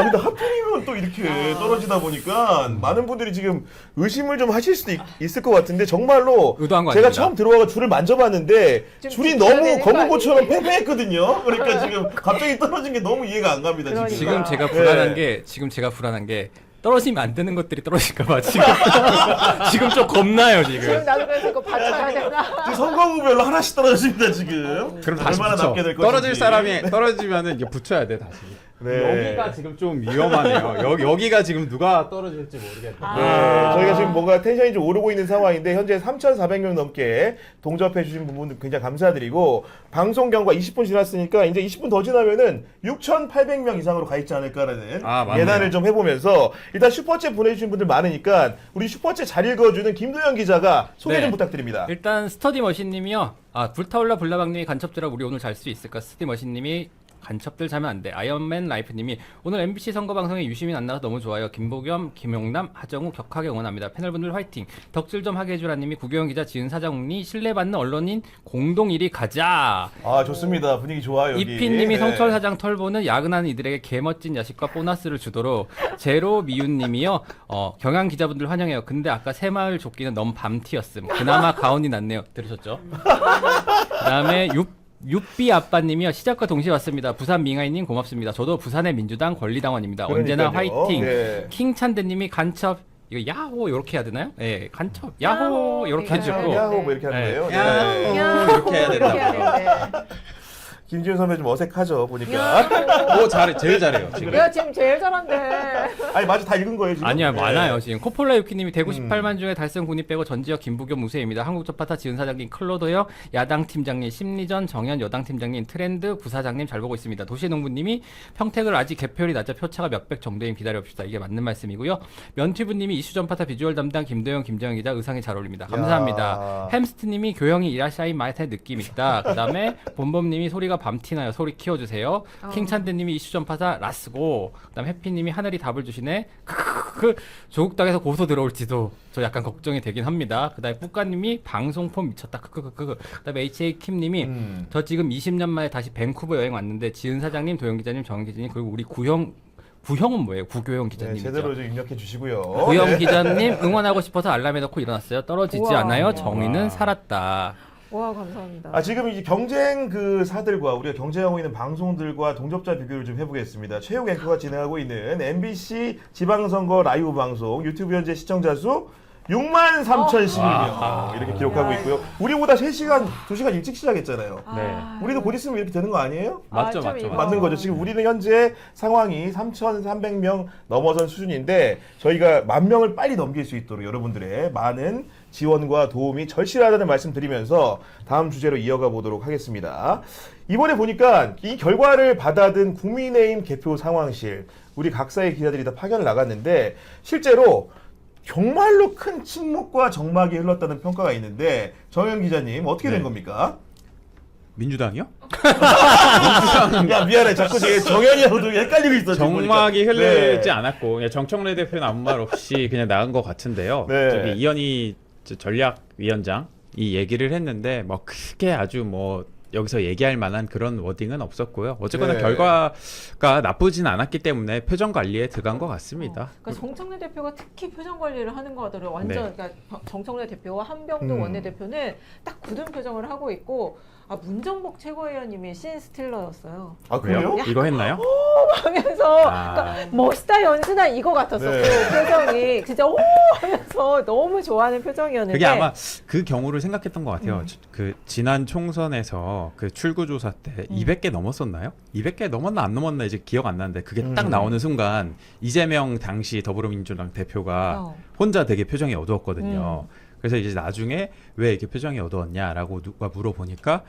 근데 하필이면 또 이렇게 떨어지다 보니까 많은 분들이 지금 의심을 좀 하실 수도 있을 것 같은데 정말로 의도한 거 제가 아닙니다. 처음 들어와서 줄을 만져봤는데 좀 줄이 지켜야 너무 되는 거 검은 고처럼 아니에요? 팽팽했거든요. 그러니까 지금 갑자기 떨어진 게 너무 이해가 안 갑니다. 그러니까. 지금 제가 불안한 게 떨어지면 안 되는 것들이 떨어질까봐 지금 좀 겁나요 지금 지금. 나도 그래서 이거 받쳐야 되나? 지금 선거구별로 하나씩 떨어집니다 지금. 그럼 다시 얼마나 붙여. 남게 될 것인지. 떨어질 사람이 떨어지면은 이게 붙여야 돼 다시. 네. 여기가 지금 좀 위험하네요. 여기가 지금 누가 떨어질지 모르겠네. 네, 저희가 지금 뭔가 텐션이 좀 오르고 있는 상황인데 현재 3,400명 넘게 동접해 주신 부분들 굉장히 감사드리고 방송 경과 20분 지났으니까 이제 20분 더 지나면은 6,800명 이상으로 가 있지 않을까라는 맞네요. 예단을 좀 해보면서 일단 슈퍼챗 보내주신 분들 많으니까 우리 슈퍼챗 잘 읽어주는 김도현 기자가 소개 좀 네. 부탁드립니다. 일단 스터디 머신님이요. 불타올라 불나방님이 간첩들아 우리 오늘 잘 수 있을까? 스터디 머신님이 간첩들 자면 안 돼. 아이언맨 라이프님이 오늘 MBC 선거 방송에 유시민 안 나와서 너무 좋아요. 김보겸, 김용남, 하정우 격하게 응원합니다. 패널분들 화이팅. 덕질 좀 하게 해주라님이 구경영 기자, 지은 사장님 신뢰받는 언론인 공동 1위 가자. 아 좋습니다. 분위기 좋아요. 여기. 이피님이 네. 성철 사장 털보는 야근하는 이들에게 개멋진 야식과 보너스를 주도록 제로 미윤님이요. 경향 기자분들 환영해요. 근데 아까 새마을 조끼는 너무 밤티였음. 그나마 가온이 낫네요. 들으셨죠? 그다음에 육비 아빠님이요. 시작과 동시에 왔습니다. 부산 민아이님 고맙습니다. 저도 부산의 민주당 권리당원입니다. 언제나 그러니까요. 화이팅. 네. 킹찬대님이 간첩 이거 야호 이렇게 해야 되나요? 예, 간첩 야호 이렇게 야호. 해주고. 야호 뭐 이렇게 하는 네. 거예요. 네. 이렇게 해야 된다. 되는데. 김지훈 선배 좀 어색하죠 보니까. 오 잘해 제일 잘해요 지금. 내가 지금 제일 잘한데. 아니 맞아 다 읽은 거예요 지금. 아니야 네. 많아요 지금. 코폴라 유키님이 대구 18만 중에 달성 군이 빼고 전지역 김부겸 우세입니다. 한국적파타 지은 사장님 클로도요. 야당 팀장님 심리전 정현 여당 팀장님 트렌드 부사장님 잘 보고 있습니다. 도시농부님이 평택을 아직 개표율이 낮아 표차가 몇백 정도인 기다려봅시다. 이게 맞는 말씀이고요. 면튜브님이 이슈 전파타 비주얼 담당 김도영 김정현 기자 의상이 잘 어울립니다. 감사합니다. 야. 햄스트님이 교영이 이라샤이 마이트의 느낌 있다. 그다음에 본범님이 소리가 밤티나요. 소리 키워주세요. 킹찬대님이 이슈 전파사 라스고. 그다음 해피님이 하늘이 답을 주시네. 조국 땅에서 고소 들어올지도 저 약간 걱정이 되긴 합니다. 그다음에 뿌까님이 방송폰 미쳤다. 그다음에 HA 킴님이 저 지금 20년 만에 다시 밴쿠버 여행 왔는데 지은 사장님, 도영 기자님, 정현 기자님 그리고 우리 구형은 뭐예요? 구교영 네, 기자님이죠. 제대로 좀 입력해 주시고요. 구형 네. 기자님 응원하고 싶어서 알람 해놓고 일어났어요. 떨어지지 우와. 않아요. 정의는 살았다. 와 감사합니다. 아 지금 이제 경쟁 그 사들과 우리가 경쟁하고 있는 방송들과 동접자 비교를 좀 해보겠습니다. 최욱 앵커가 진행하고 있는 MBC 지방선거 라이브 방송 유튜브 현재 시청자 수 63,011명 이렇게 기록하고 있고요. 우리보다 3시간, 2시간 일찍 시작했잖아요. 우리도 곧 있으면 이렇게 되는 거 아니에요? 맞죠, 좀 맞죠. 이거. 맞는 거죠. 지금 우리는 현재 상황이 3,300명 넘어선 수준인데 저희가 10,000명을 빨리 넘길 수 있도록 여러분들의 많은 지원과 도움이 절실하다는 말씀 드리면서 다음 주제로 이어가 보도록 하겠습니다. 이번에 보니까 이 결과를 받아든 국민의힘 개표 상황실 우리 각사의 기자들이 다 파견을 나갔는데 실제로 정말로 큰 침묵과 적막이 흘렀다는 평가가 있는데 정현 기자님 어떻게 된 네. 겁니까? 민주당이요? 야 미안해 자꾸 제 정현이하고도 헷갈리고 있어 지금 정막이 보니까. 흐르지 네. 않았고 그냥 정청래 대표는 아무 말 없이 그냥 나간 것 같은데요. 네. 저기 이현희 전략위원장 이 얘기를 했는데 뭐 크게 아주 뭐 여기서 얘기할 만한 그런 워딩은 없었고요. 어쨌거나 네. 결과가 나쁘진 않았기 때문에 표정 관리에 들어간 것 같습니다. 그러니까 정청래 대표가 특히 표정 관리를 하는 것 같더라고요. 완전 네. 그러니까 정청래 대표와 한병도 원내대표는 딱 굳은 표정을 하고 있고 문정복 최고위원님이 신 스틸러였어요. 아 그래요? 이거 했나요? 하면서 아. 그러니까 멋있다 연진아 이거 같았었고 네. 표정이 진짜 오 하면서 너무 좋아하는 표정이었는데 그게 아마 그 경우를 생각했던 것 같아요. 그 지난 총선에서 그 출구조사 때 200개 넘었었나요? 200개 넘었나 안 넘었나 이제 기억 안 나는데 그게 딱 나오는 순간 이재명 당시 더불어민주당 대표가 혼자 되게 표정이 어두웠거든요. 그래서 이제 나중에 왜 이렇게 표정이 어두웠냐라고 누가 물어보니까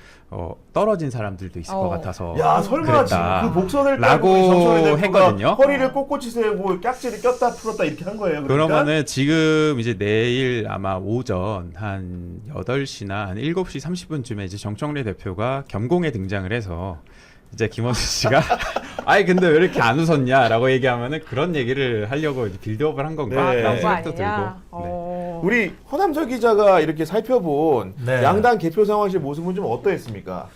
떨어진 사람들도 있을 것 같아서 야 설마 그랬다. 지금 그 복선을 라고 깔고 정청래 대표가 했거든요. 허리를 꼿꼿이 세우고 깍지를 꼈다 풀었다 이렇게 한 거예요. 그러니까? 그러면은 지금 이제 내일 아마 오전 한 8시나 한 7시 30분쯤에 이제 정청래 대표가 겸공에 등장을 해서 이제 김원수 씨가 아이 근데 왜 이렇게 안 웃었냐라고 얘기하면은 그런 얘기를 하려고 이제 빌드업을 한 건가? 네. 라는 그런 거 생각도 아니냐? 들고. 네. 우리 허남철 기자가 이렇게 살펴본 네. 양당 개표 상황실 모습은 좀 어떠했습니까?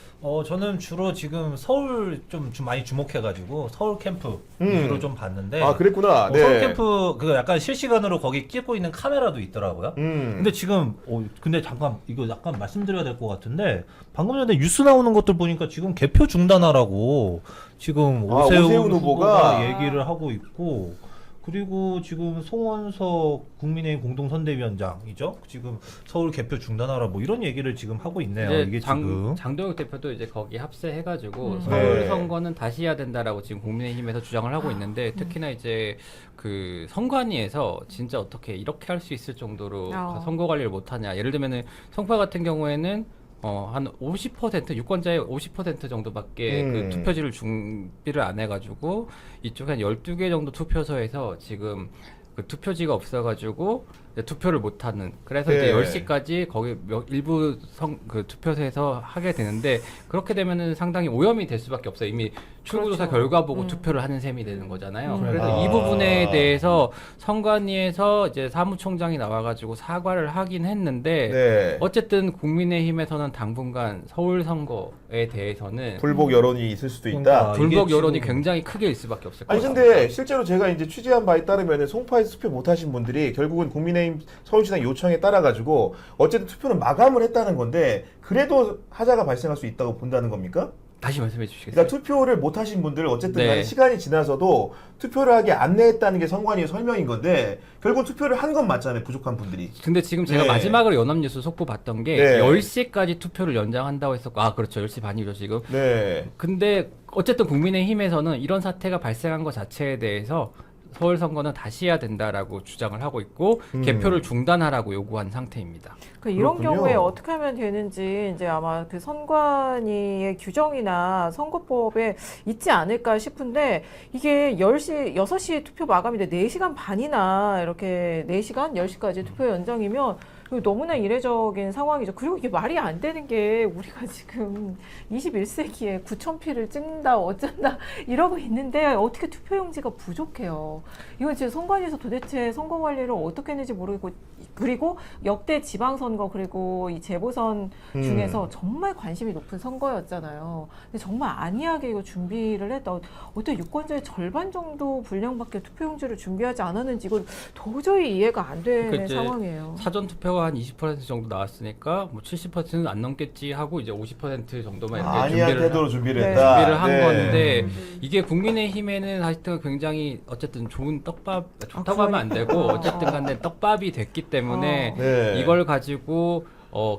저는 주로 지금 서울 좀 많이 주목해가지고 서울 캠프 위주로 좀 봤는데. 아, 그랬구나. 네. 서울 캠프 그 약간 실시간으로 거기 찍고 있는 카메라도 있더라고요. 근데 지금 근데 잠깐 이거 약간 말씀드려야 될 것 같은데 방금 전에 뉴스 나오는 것들 보니까 지금 개표 중단하라고 지금 오세훈 오세훈 후보가 후보가 얘기를 하고 있고. 그리고 지금 송원석 국민의힘 공동선대위원장이죠. 지금 서울 개표 중단하라 뭐 이런 얘기를 지금 하고 있네요. 이게 지금 장동혁 대표도 이제 거기 합세해가지고 네. 서울 선거는 다시 해야 된다라고 지금 국민의힘에서 주장을 하고 있는데 특히나 이제 그 선관위에서 진짜 어떻게 이렇게 할 수 있을 정도로 선거 관리를 못하냐. 예를 들면은 성파 같은 경우에는 한 50% 유권자의 50% 정도밖에 그 투표지를 준비를 안 해가지고 이쪽에 한 12개 정도 투표소에서 지금 그 투표지가 없어가지고 이제 투표를 못하는 그래서 네. 이제 10시까지 거기 일부 그 투표소에서 하게 되는데 그렇게 되면은 상당히 오염이 될 수밖에 없어요. 이미 출구조사 그렇죠. 결과 보고 투표를 하는 셈이 되는 거잖아요. 그래서 아. 이 부분에 대해서 선관위에서 이제 사무총장이 나와가지고 사과를 하긴 했는데 네. 어쨌든 국민의힘에서는 당분간 서울 선거에 대해서는 불복 여론이 있을 수도 있다. 그러니까 불복 이게 여론이 지금- 굉장히 크게 일 수밖에 없을 것 아니 같습니다. 근데 실제로 제가 이제 취재한 바에 따르면 송파에서 투표 못하신 분들이 결국은 국민의힘 서울시당 요청에 따라 가지고 어쨌든 투표는 마감을 했다는 건데 그래도 하자가 발생할 수 있다고 본다는 겁니까? 다시 말씀해 주시겠어요? 그러니까 투표를 못하신 분들 어쨌든 네. 간에 시간이 지나서도 투표를 하게 안내했다는 게 선관위의 설명인 건데 결국 투표를 한 건 맞잖아요. 부족한 분들이. 근데 지금 제가 네. 마지막으로 연합뉴스 속보 봤던 게 네. 10시까지 투표를 연장한다고 했었고 그렇죠. 10시 반이죠 지금. 네. 근데 어쨌든 국민의힘에서는 이런 사태가 발생한 것 자체에 대해서 서울 선거는 다시 해야 된다라고 주장을 하고 있고 개표를 중단하라고 요구한 상태입니다. 이런 그렇군요. 경우에 어떻게 하면 되는지 이제 아마 그 선관위의 규정이나 선거법에 있지 않을까 싶은데 이게 6시 투표 마감인데 4시간 반이나 이렇게 4시간, 10시까지 투표 연장이면 이거 너무나 이례적인 상황이죠. 그리고 이게 말이 안 되는 게 우리가 지금 21세기에 9,000피를 찍는다 어쩐다 이러고 있는데 어떻게 투표용지가 부족해요. 이건 지금 선관위에서 도대체 선거 관리를 어떻게 했는지 모르겠고 그리고 역대 지방선거 그리고 이 재보선 중에서 정말 관심이 높은 선거였잖아요. 근데 정말 안이하게 이거 준비를 했다. 어떻게 유권자의 절반 정도 분량밖에 투표용지를 준비하지 않았는지 이건 도저히 이해가 안 되는 그러니까 이제 상황이에요. 사전 투표가 한 20% 정도 나왔으니까 뭐 70%는 안 넘겠지 하고 이제 50% 정도만 이렇게 아니한 준비를 태도로 준비를 네. 했다. 준비를 한 네. 건데 이게 국민의힘에는 하여튼 굉장히 어쨌든 좋은 떡밥 좋다고 하면 안 되고 어쨌든 간에 떡밥이 됐기 때문에 네. 이걸 가지고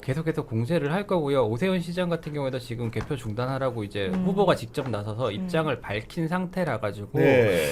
계속해서 공세를 할 거고요. 오세훈 시장 같은 경우에도 지금 개표 중단하라고 이제 후보가 직접 나서서 입장을 밝힌 상태라 가지고 네.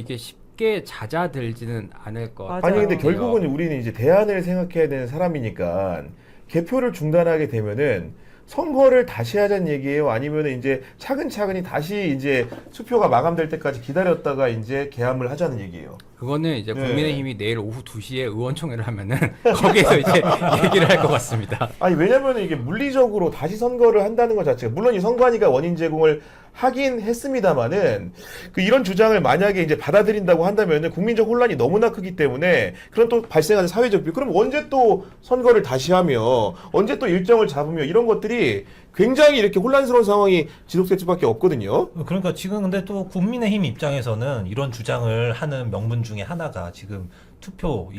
이게 쉽게 잦아들지는 않을 것 맞아요. 아니 근데 같아요. 결국은 우리는 이제 대안을 생각해야 되는 사람이니까 개표를 중단하게 되면은 선거를 다시 하자는 얘기예요? 아니면 이제 차근차근히 다시 이제 투표가 마감될 때까지 기다렸다가 이제 개함을 하자는 얘기예요? 그거는 이제 네. 국민의힘이 내일 오후 2시에 의원총회를 하면은 거기에서 이제 얘기를 할 것 같습니다. 아니 왜냐면 이게 물리적으로 다시 선거를 한다는 것 자체가 물론 이 선관위가 원인 제공을 하긴 했습니다만은 이런 주장을 만약에 이제 받아들인다고 한다면은 국민적 혼란이 너무나 크기 때문에 그런 또 발생하는 사회적 비용 그럼 언제 또 선거를 다시 하며 언제 또 일정을 잡으며 이런 것들이 굉장히 이렇게 혼란스러운 상황이 지속될 수밖에 없거든요. 그러니까 지금 근데 또 국민의힘 입장에서는 이런 주장을 하는 명분 중에 하나가 지금 투표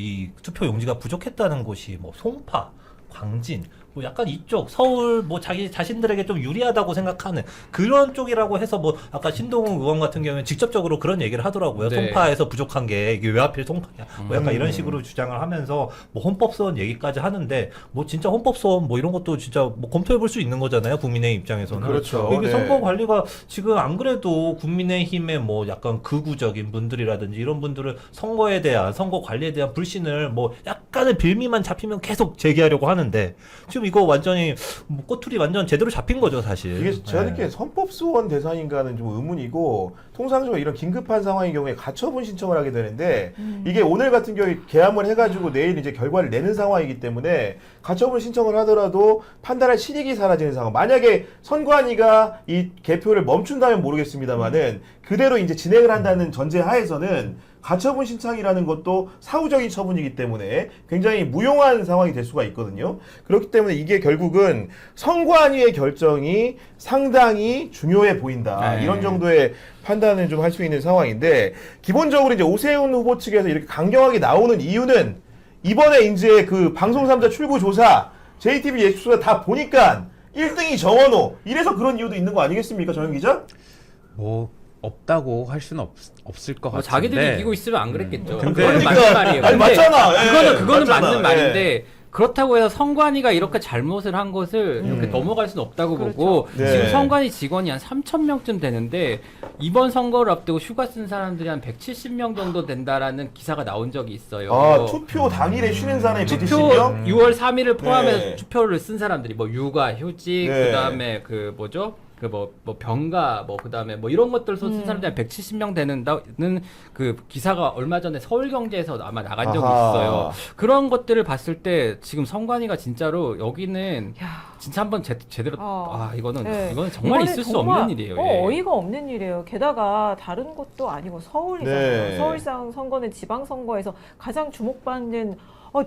용지가 부족했다는 곳이 뭐 송파, 광진, 뭐 약간 이쪽 서울 뭐 자기 자신들에게 좀 유리하다고 생각하는 그런 쪽이라고 해서 뭐 아까 신동훈 의원 같은 경우는 직접적으로 그런 얘기를 하더라고요. 네. 송파에서 부족한 게 이게 왜 하필 송파냐. 뭐 약간 이런 식으로 주장을 하면서 뭐 헌법소원 얘기까지 하는데 뭐 진짜 헌법소원 뭐 이런 것도 진짜 뭐 검토해 볼 수 있는 거잖아요. 국민의힘 입장에서는. 그렇죠. 이게 네. 선거 관리가 지금 안 그래도 국민의힘의 뭐 약간 극우적인 분들이라든지 이런 분들은 선거 관리에 대한 불신을 뭐 약간의 빌미만 잡히면 계속 제기하려고 하는데 하는데 지금 이거 완전히 뭐 꼬투리 완전 제대로 잡힌 거죠 사실. 이게 제가 네. 느끼기엔 헌법소원 대상인가는 좀 의문이고 통상적으로 이런 긴급한 상황의 경우에 가처분 신청을 하게 되는데 이게 오늘 같은 경우에 개함을 해가지고 내일 이제 결과를 내는 상황이기 때문에 가처분 신청을 하더라도 판단할 실익이 사라지는 상황. 만약에 선관위가 이 개표를 멈춘다면 모르겠습니다만은 그대로 이제 진행을 한다는 전제 하에서는 가처분 신청이라는 것도 사후적인 처분이기 때문에 굉장히 무용한 상황이 될 수가 있거든요. 그렇기 때문에 이게 결국은 선관위의 결정이 상당히 중요해 보인다. 네. 이런 정도의 판단을 좀 할 수 있는 상황인데 기본적으로 이제 오세훈 후보 측에서 이렇게 강경하게 나오는 이유는 이번에 이제 그 방송 3자 출구 조사, JTBC 예측조사 다 보니까 1등이 정원호 이래서 그런 이유도 있는 거 아니겠습니까, 정영 기자? 뭐 없다고 할 수는 없을 것 뭐 같은데. 자기들이 이기고 있으면 안 그랬겠죠. 근데- 그거는 그러니까- 맞는 말이에요. 아니, 근데 맞잖아. 예, 그거는 맞잖아. 맞는 예. 말인데 그렇다고 해서 선관위가 이렇게 잘못을 한 것을 이렇게 넘어갈 수는 없다고 그렇죠. 보고 네. 지금 선관위 직원이 한 3,000명쯤 되는데 이번 선거를 앞두고 휴가 쓴 사람들이 한 170명 정도 된다라는 기사가 나온 적이 있어요. 아, 투표 당일에 쉬는 사람이 투표 170명? 6월 3일을 포함해서 네. 투표를 쓴 사람들이 뭐 육아, 휴직, 네. 그다음에 그 뭐죠? 그 뭐 병가 뭐 그다음에 뭐 이런 것들 쓴 사람들이 한 170명 되는다는 그 기사가 얼마 전에 서울경제에서 아마 나간 적이 아하. 있어요. 그런 것들을 봤을 때 지금 선관위가 진짜로 여기는 진짜 한번 제대로 이거는 네. 이거는 정말 이거는 있을 수 정말, 없는 일이에요. 예. 어이가 없는 일이에요. 게다가 다른 곳도 아니고 서울이잖아요. 네. 서울상 선거는 지방선거에서 가장 주목받는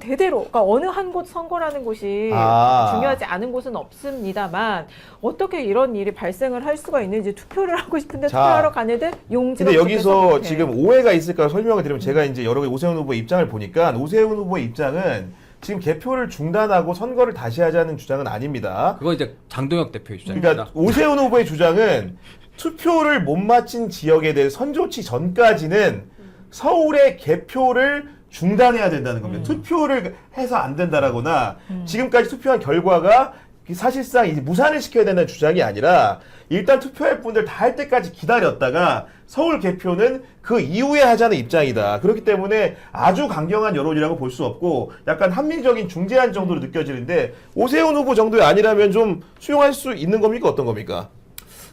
대대로, 그러니까 어느 한 곳 선거라는 곳이 중요하지 않은 곳은 없습니다만 어떻게 이런 일이 발생을 할 수가 있는지 투표를 하고 싶은데 자, 투표하러 가는데 용지가 근데 여기서 부족해서 지금 오해가 있을까 설명을 드리면 제가 이제 여러 가지 오세훈 후보의 입장을 보니까 오세훈 후보의 입장은 지금 개표를 중단하고 선거를 다시 하자는 주장은 아닙니다. 그거 이제 장동혁 대표의 주장입니다. 그러니까 오세훈 후보의 주장은 투표를 못 마친 지역에 대해 선조치 전까지는 서울의 개표를 중단해야 된다는 겁니다. 투표를 해서 안 된다라거나 지금까지 투표한 결과가 사실상 이제 무산을 시켜야 된다는 주장이 아니라 일단 투표할 분들 다 할 때까지 기다렸다가 서울 개표는 그 이후에 하자는 입장이다. 그렇기 때문에 아주 강경한 여론이라고 볼 수 없고 약간 합리적인 중재안 정도로 느껴지는데 오세훈 후보 정도가 아니라면 좀 수용할 수 있는 겁니까? 어떤 겁니까?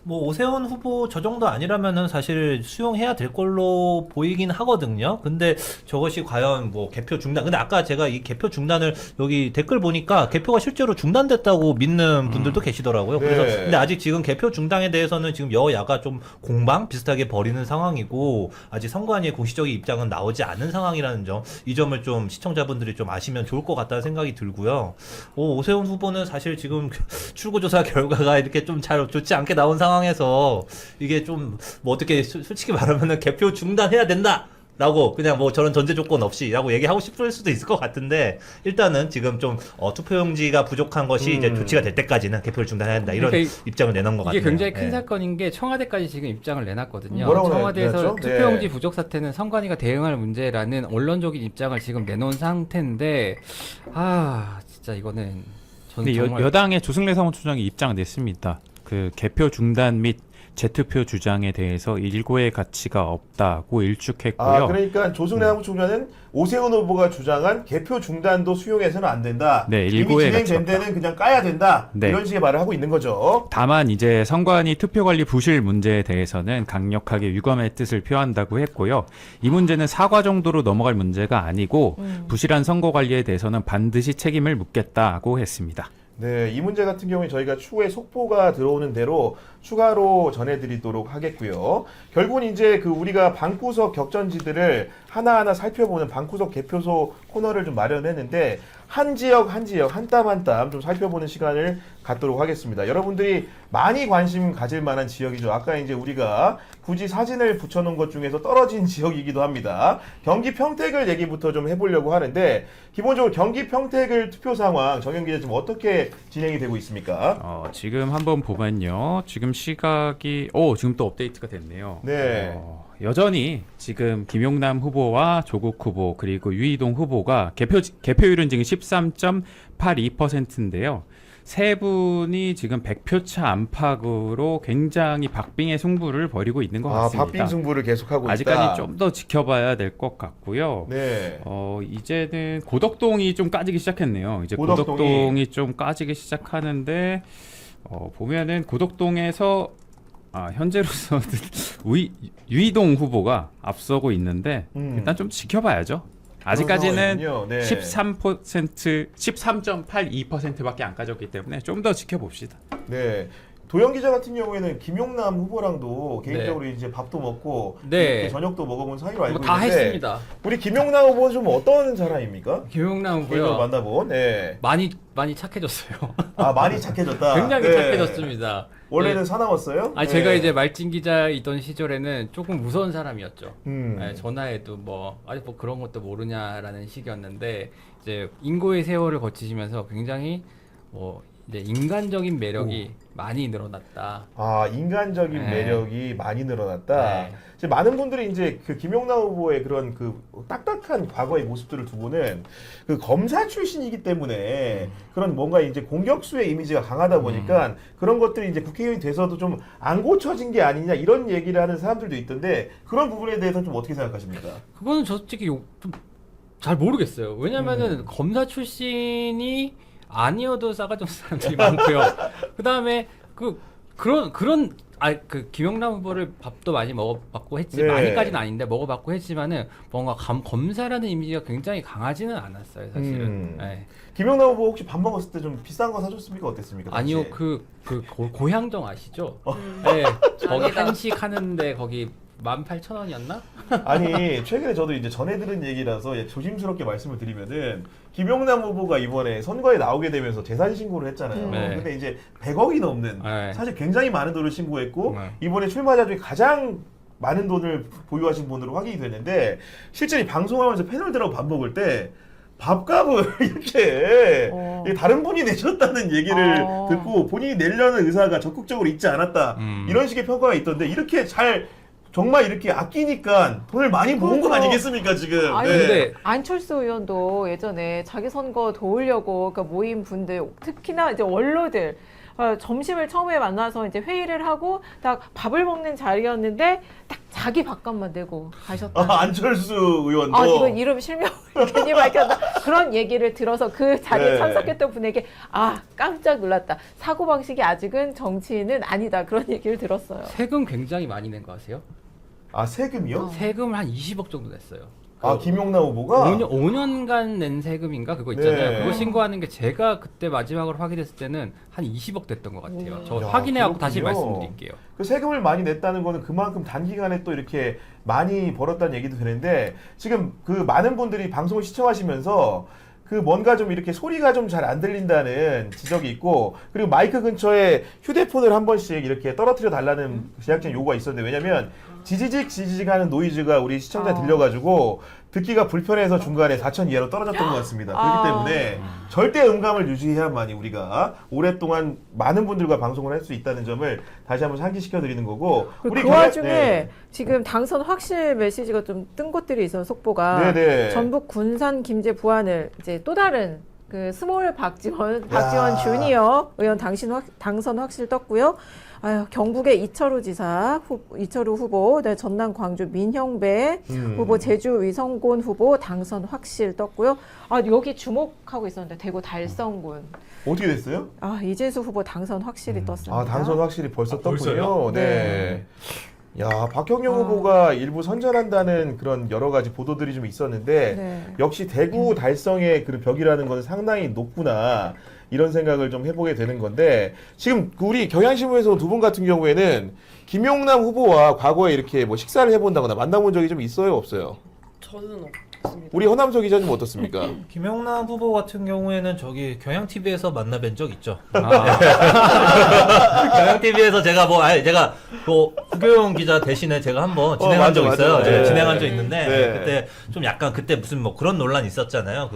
뭐 오세훈 후보 저 정도 아니라면은 사실 수용해야 될 걸로 보이긴 하거든요. 근데 저것이 과연 뭐 개표 중단. 근데 아까 제가 이 개표 중단을 여기 댓글 보니까 개표가 실제로 중단됐다고 믿는 분들도 계시더라고요. 그래서 네. 근데 아직 지금 개표 중단에 대해서는 지금 여야가 좀 공방 비슷하게 벌이는 상황이고 아직 선관위의 공식적인 입장은 나오지 않은 상황이라는 점, 이 점을 좀 시청자분들이 좀 아시면 좋을 것 같다는 생각이 들고요. 오세훈 후보는 사실 지금 출구조사 결과가 이렇게 좀 잘 좋지 않게 나온 상황에서 이게 좀 뭐 어떻게 솔직히 말하면은 개표 중단해야 된다. 라고 그냥 뭐 저런 전제 조건 없이라고 얘기하고 싶을 수도 있을 것 같은데 일단은 지금 좀 투표용지가 부족한 것이 이제 조치가 될 때까지는 개표를 중단해야 된다 이런 그러니까 입장을 내놓은 것 같아요. 이게 굉장히 큰 예. 사건인 게 청와대까지 지금 입장을 내놨거든요. 뭐라고 청와대에서 내놨죠? 투표용지 네. 부족 사태는 선관위가 대응할 문제라는 언론적인 입장을 지금 내놓은 상태인데 진짜 이거는 저는 근데 정말 여당의 조승래 사무총장이 입장을 냈습니다. 그 개표 중단 및 재투표 주장에 대해서 일고의 가치가 없다고 일축했고요. 그러니까 조승래 사무총장은 오세훈 후보가 주장한 개표 중단도 수용해서는 안 된다. 네, 이미 일고의 진행된 가치가 데는 그냥 까야 된다. 네. 이런 식의 말을 하고 있는 거죠. 다만 이제 선관위 투표관리 부실 문제에 대해서는 강력하게 유감의 뜻을 표한다고 했고요. 이 문제는 사과 정도로 넘어갈 문제가 아니고 부실한 선거 관리에 대해서는 반드시 책임을 묻겠다고 했습니다. 네, 이 문제 같은 경우에 저희가 추후에 속보가 들어오는 대로 추가로 전해드리도록 하겠고요. 결국은 이제 그 우리가 방구석 격전지들을 하나하나 살펴보는 방구석 개표소 코너를 좀 마련했는데 한 지역 한 땀 한 땀 좀 살펴보는 시간을 갖도록 하겠습니다. 여러분들이 많이 관심 가질 만한 지역이죠. 아까 이제 우리가 굳이 사진을 붙여놓은 것 중에서 떨어진 지역이기도 합니다. 경기 평택을 얘기부터 좀 해보려고 하는데 기본적으로 경기 평택을 투표 상황 정영 기자 지금 어떻게 진행이 되고 있습니까? 지금 한번 보면요. 지금 시각이 지금 또 업데이트가 됐네요. 네. 여전히 지금 김용남 후보와 조국 후보 그리고 유이동 후보가 개표율은 지금 13.82%인데요. 세 분이 지금 100표 차 안팎으로 굉장히 박빙의 승부를 벌이고 있는 것 같습니다. 박빙 승부를 계속하고 있다. 아직까지 좀 더 지켜봐야 될 것 같고요. 네. 이제는 고덕동이 좀 까지기 시작했네요. 이제 고덕동이 좀 까지기 시작하는데 보면은 고덕동에서 현재로서는 유이동 후보가 앞서고 있는데 일단 좀 지켜봐야죠. 아직까지는 상황이군요. 네. 13.82%밖에 안 까졌기 때문에 좀 더 지켜봅시다. 네. 도영 기자 같은 경우에는 김용남 후보랑도 개인적으로 이제 밥도 먹고 네. 이렇게 저녁도 먹어본 사이로 알고 다 있는데 했습니다. 우리 김용남 후보는 좀 어떤 사람입니까? 김용남 개인적으로 후보요. 만나본. 네. 많이 착해졌어요. 많이 착해졌다. 굉장히 네. 착해졌습니다. 원래는 네. 사나웠어요? 아니 제가 이제 말진 기자 있던 시절에는 조금 무서운 사람이었죠. 음. 네, 전화해도 뭐 아직 뭐 그런 것도 모르냐라는 식이었는데 이제 인고의 세월을 거치시면서 굉장히 뭐 이제 인간적인 매력이 많이 늘어났다. 인간적인 네. 매력이 많이 늘어났다. 네. 이제 많은 분들이 이제 그 김용남 후보의 그런 그 딱딱한 과거의 모습들을 두고는 그 검사 출신이기 때문에 그런 뭔가 이제 공격수의 이미지가 강하다 보니까 그런 것들이 이제 국회의원이 돼서도 좀 안 고쳐진 게 아니냐 이런 얘기를 하는 사람들도 있던데 그런 부분에 대해서는 좀 어떻게 생각하십니까? 그거는 솔직히 좀 잘 모르겠어요. 왜냐면은 검사 출신이 아니어도 싸가지 없는 사람들이 많고요. 그 다음에 그런 그 김영남 후보를 밥도 많이 먹어봤고 했지 네. 많이까지는 아닌데 먹어봤고 했지만은 뭔가 검사라는 이미지가 굉장히 강하지는 않았어요, 사실은. 네. 김용남 후보 혹시 밥 먹었을 때 좀 비싼 거 사줬습니까? 어땠습니까? 당시에? 아니요, 고향정 아시죠? 네, 거기 아니다. 한식 하는데 거기 18,000원이었나? 아니 최근에 저도 이제 전해 들은 얘기라서 조심스럽게 말씀을 드리면은 김용남 후보가 이번에 선거에 나오게 되면서 재산 신고를 했잖아요. 네. 근데 이제 100억이 넘는 네. 사실 굉장히 많은 돈을 신고했고 네. 이번에 출마자 중에 가장 많은 돈을 보유하신 분으로 확인이 됐는데 실제 이 방송하면서 패널들하고 밥 먹을 때 밥값을 이렇게 다른 분이 내셨다는 얘기를 듣고 본인이 내려는 의사가 적극적으로 있지 않았다 이런 식의 평가가 있던데 이렇게 정말 이렇게 아끼니까 돈을 많이 모은 거 그렇죠. 아니겠습니까 지금? 아니 네. 근데 안철수 의원도 예전에 자기 선거 도우려고 그 모임 분들 특히나 이제 원로들 점심을 처음에 만나서 이제 회의를 하고 딱 밥을 먹는 자리였는데 딱 자기 밥값만 내고 가셨다. 안철수 의원도 이거 이름 실명 괜히 밝혔다. 그런 얘기를 들어서 그 자리에 네. 참석했던 분에게 깜짝 놀랐다. 사고 방식이 아직은 정치인은 아니다. 그런 얘기를 들었어요. 세금 굉장히 많이 낸 거 아세요? 세금이요? 세금을 한 20억 정도 냈어요. 김용남 후보가 5년간 낸 세금인가 그거 있잖아요. 네. 그거 신고하는 게 제가 그때 마지막으로 확인했을 때는 한 20억 됐던 것 같아요. 저 야, 확인해갖고 다시 그렇군요. 말씀드릴게요. 그 세금을 많이 냈다는 거는 그만큼 단기간에 또 이렇게 많이 벌었다는 얘기도 되는데 지금 그 많은 분들이 방송을 시청하시면서 그 뭔가 좀 이렇게 소리가 좀 잘 안 들린다는 지적이 있고 그리고 마이크 근처에 휴대폰을 한 번씩 이렇게 떨어뜨려 달라는 제작진 요구가 있었는데 왜냐면 지지직 하는 노이즈가 우리 시청자에 들려가지고 듣기가 불편해서 중간에 4천 이하로 떨어졌던 것 같습니다. 그렇기 때문에 절대 음감을 유지해야만이 우리가 오랫동안 많은 분들과 방송을 할 수 있다는 점을 다시 한번 상기시켜 드리는 거고 그 와중에 지금 당선 확실 메시지가 좀 뜬 것들이 있어요. 속보가 네네. 전북 군산 김제 부안을 이제 또 다른 그 스몰 박지원 야. 주니어 의원 당선 확실 떴고요. 경북의 이철우 후보, 네, 전남 광주 민형배 후보, 제주 위성곤 후보 당선 확실 떴고요. 여기 주목하고 있었는데 대구 달성군. 어떻게 됐어요? 이재수 후보 당선 확실히 떴습니다. 당선 확실히 벌써 떴군요. 벌써요? 네. 야, 박형영 후보가 일부 선전한다는 그런 여러 가지 보도들이 좀 있었는데 네. 역시 대구 달성의 그 벽이라는 건 상당히 높구나 이런 생각을 좀 해보게 되는 건데 지금 우리 경향신문에서 두 분 같은 경우에는 김용남 후보와 과거에 이렇게 뭐 식사를 해본다거나 만나본 적이 좀 있어요, 없어요? 저는 없습니다. 우리 허남석 기자님 어떻습니까? 김영남 후보 같은 경우에는 저기 경향TV에서 만나뵌 적 있죠. 경향TV에서 제가 제가 구교용 기자 대신에 제가 한번 진행한 적 있어요. 맞아. 네. 진행한 적 있는데 네. 그때 좀 약간 그때 무슨 그런 논란 있었잖아요.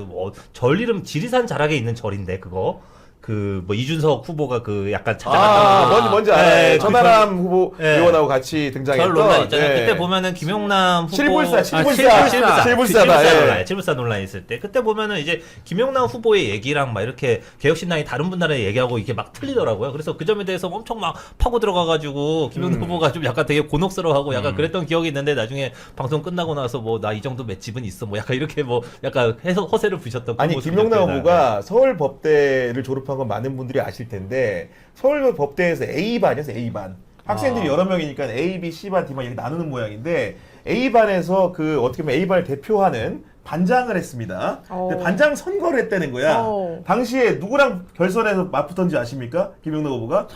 절 이름 지리산 자락에 있는 절인데 그거. 그 뭐 이준석 후보가 그 약간 찾아갔다고 뭔지 알아요. 네, 전하람 후보 네. 의원하고 같이 등장했던. 별 논란 있잖아요. 네. 그때 보면은 김용남 후보 칠불사다. 예. 칠불사 논란 있을 때 그때 보면은 이제 김용남 후보의 얘기랑 막 이렇게 개혁신당이 다른 분들의 얘기하고 이게 막 틀리더라고요. 그래서 그 점에 대해서 엄청 막 파고 들어가가지고 김용남 후보가 좀 약간 되게 곤혹스러워하고 약간 그랬던 기억이 있는데 나중에 방송 끝나고 나서 뭐 나 이 정도 맷집은 있어 뭐 약간 이렇게 뭐 약간 허세를 부셨던 그런 아니 모습이 김용남 기억나요. 후보가 서울법대를 졸업한 건 많은 분들이 아실 텐데 서울법대에서 A반이었어요. A반. 학생들이 여러 명이니까 A, B, C반, D반 이렇게 나누는 모양인데 A반에서 그 어떻게 보면 A반을 대표하는 반장을 했습니다. 근데 반장 선거를 했다는 거야. 당시에 누구랑 결선에서 맞붙었는지 아십니까? 김용남 후보가?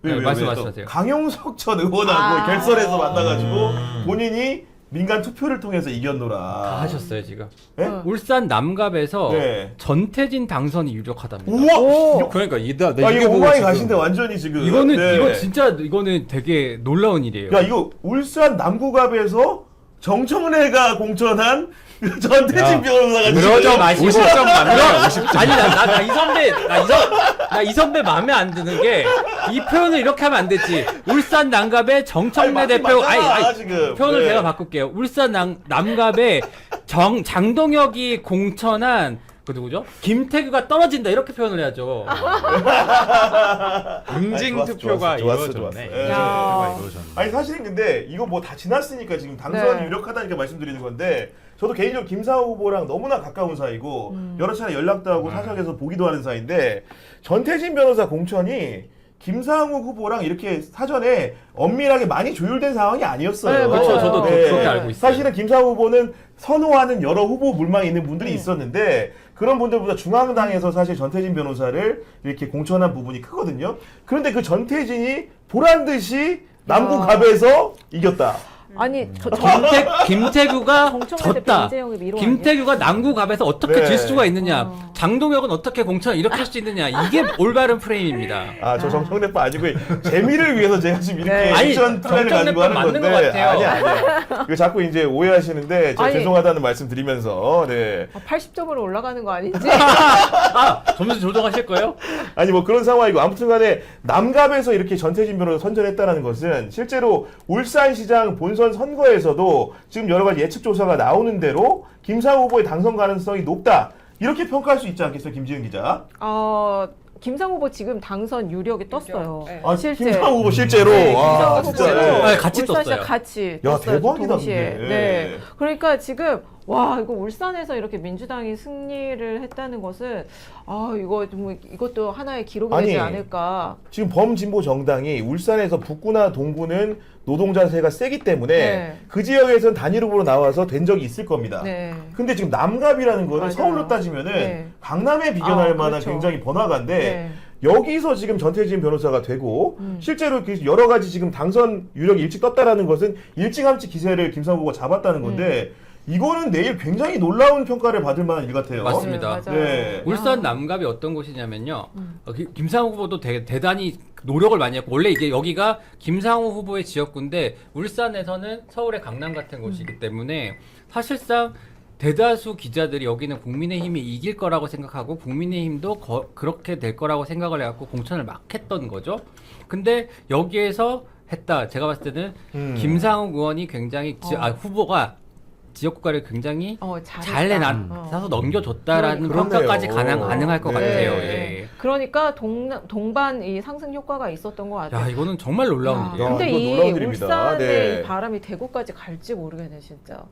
말씀하세요. 강용석 전 의원하고 결선에서 만나가지고 음. 본인이 민간 투표를 통해서 이겼노라. 다 하셨어요 지금. 네? 울산 남갑에서 네. 전태진 당선이 유력하답니다. 우와! 그러니까 이게 오마이 가신데 완전히 지금 이거는 네. 이거 진짜 이거는 되게 놀라운 일이에요. 야 이거 울산 남구갑에서 정청래가 공천한 그 전태진 변호사가 그러죠 마시고 50점 맞네요. 50점. 아니 나 이 선배 마음에 안 드는 게 이 표현을 이렇게 하면 안 되지. 울산 남갑의 정청래 대표 지금 표현을 네. 제가 바꿀게요. 울산 남갑의 장동혁이 공천한 그 누구죠? 김태규가 떨어진다 이렇게 표현을 해야죠. 응징 좋았어, 투표가 좋았어. 이루어졌네. 예. 응징 투표가 이루어졌네. 아니 사실은 근데 이거 뭐 다 지났으니까 지금 당선이 네. 유력하다니까 말씀드리는 건데 저도 개인적으로 김상호 후보랑 너무나 가까운 사이고 여러 차례 연락도 하고 사석에서 보기도 하는 사이인데 전태진 변호사 공천이 김상우 후보랑 이렇게 사전에 엄밀하게 많이 조율된 상황이 아니었어요. 네, 맞아요. 그렇죠. 저도 그렇게 알고 있어요. 사실은 김상우 후보는 선호하는 여러 후보 물망이 있는 분들이 있었는데 그런 분들보다 중앙당에서 사실 전태진 변호사를 이렇게 공천한 부분이 크거든요. 그런데 그 전태진이 보란 듯이 남구갑에서 이겼다. 아니 김태규가 정청래 대표 졌다. 이재용의 미로 김태규가 남구갑에서 어떻게 네. 질 수가 있느냐. 장동혁은 어떻게 공천을 이렇게 할 수 있느냐. 이게 올바른 프레임입니다. 아, 저 정청래빠 아니고 재미를 위해서 제가 지금 이렇게 네. 아니, 액션 플랜을 가지고 하는 정청래빠 맞는 건데 것 같아요. 아니야. 이거 자꾸 이제 오해하시는데 제가 아니. 죄송하다는 말씀 드리면서 네. 80점으로 올라가는 거 아닌지? 점수 조정하실 거예요? 아니 뭐 그런 상황이고 아무튼간에 남갑에서 이렇게 전태진 변호사 선전했다라는 것은 실제로 울산시장 본선 선거에서도 지금 여러 가지 예측 조사가 나오는 대로 김상우 후보의 당선 가능성이 높다 이렇게 평가할 수 있지 않겠어요, 김지은 기자? 김상우 후보 지금 당선 유력이 떴어요. 네. 아, 실제. 김상우 후보 실제로. 네, 와, 김상우 진짜. 후보도 네. 네, 같이 울산시장 떴어요. 같이 야, 떴어요, 대박이다, 동시에. 근데. 네. 그러니까 지금 와 이거 울산에서 이렇게 민주당이 승리를 했다는 것은 이거 좀 이것도 하나의 기록이 되지 아니, 않을까. 지금 범진보 정당이 울산에서 북구나 동구는 노동자세가 세기 때문에 네. 그 지역에서는 단일 후보로 나와서 된 적이 있을 겁니다. 네. 근데 지금 남갑이라는 거는 맞아요. 서울로 따지면은 네. 강남에 비견할 만한 그렇죠. 굉장히 번화가인데 네. 여기서 지금 전태진 변호사가 되고 실제로 그 여러 가지 지금 당선 유력이 일찍 떴다라는 것은 일찌감치 기세를 김상우 후보가 잡았다는 건데 이거는 내일 굉장히 놀라운 평가를 받을 만한 일 같아요. 맞습니다. 네, 맞아요. 네. 울산 남갑이 어떤 곳이냐면요. 김상우 후보도 대단히 노력을 많이 했고 원래 이게 여기가 김상우 후보의 지역구인데 울산에서는 서울의 강남 같은 곳이기 때문에 사실상 대다수 기자들이 여기는 국민의힘이 이길 거라고 생각하고 국민의힘도 그렇게 될 거라고 생각을 해갖고 공천을 막 했던 거죠. 근데 여기에서 했다. 제가 봤을 때는 김상우 의원이 굉장히 후보가 지역구가를 굉장히 잘 내놔서 넘겨줬다라는 그러네요. 평가까지 가능할 것 네. 같아요. 네. 예. 그러니까 동반 이 상승 효과가 있었던 것 같아요. 야 이거는 정말 놀라운 야, 일이에요. 야, 근데 이거 이 놀라운 일입니다. 울산의 네. 이 바람이 대구까지 갈지 모르겠네 진짜.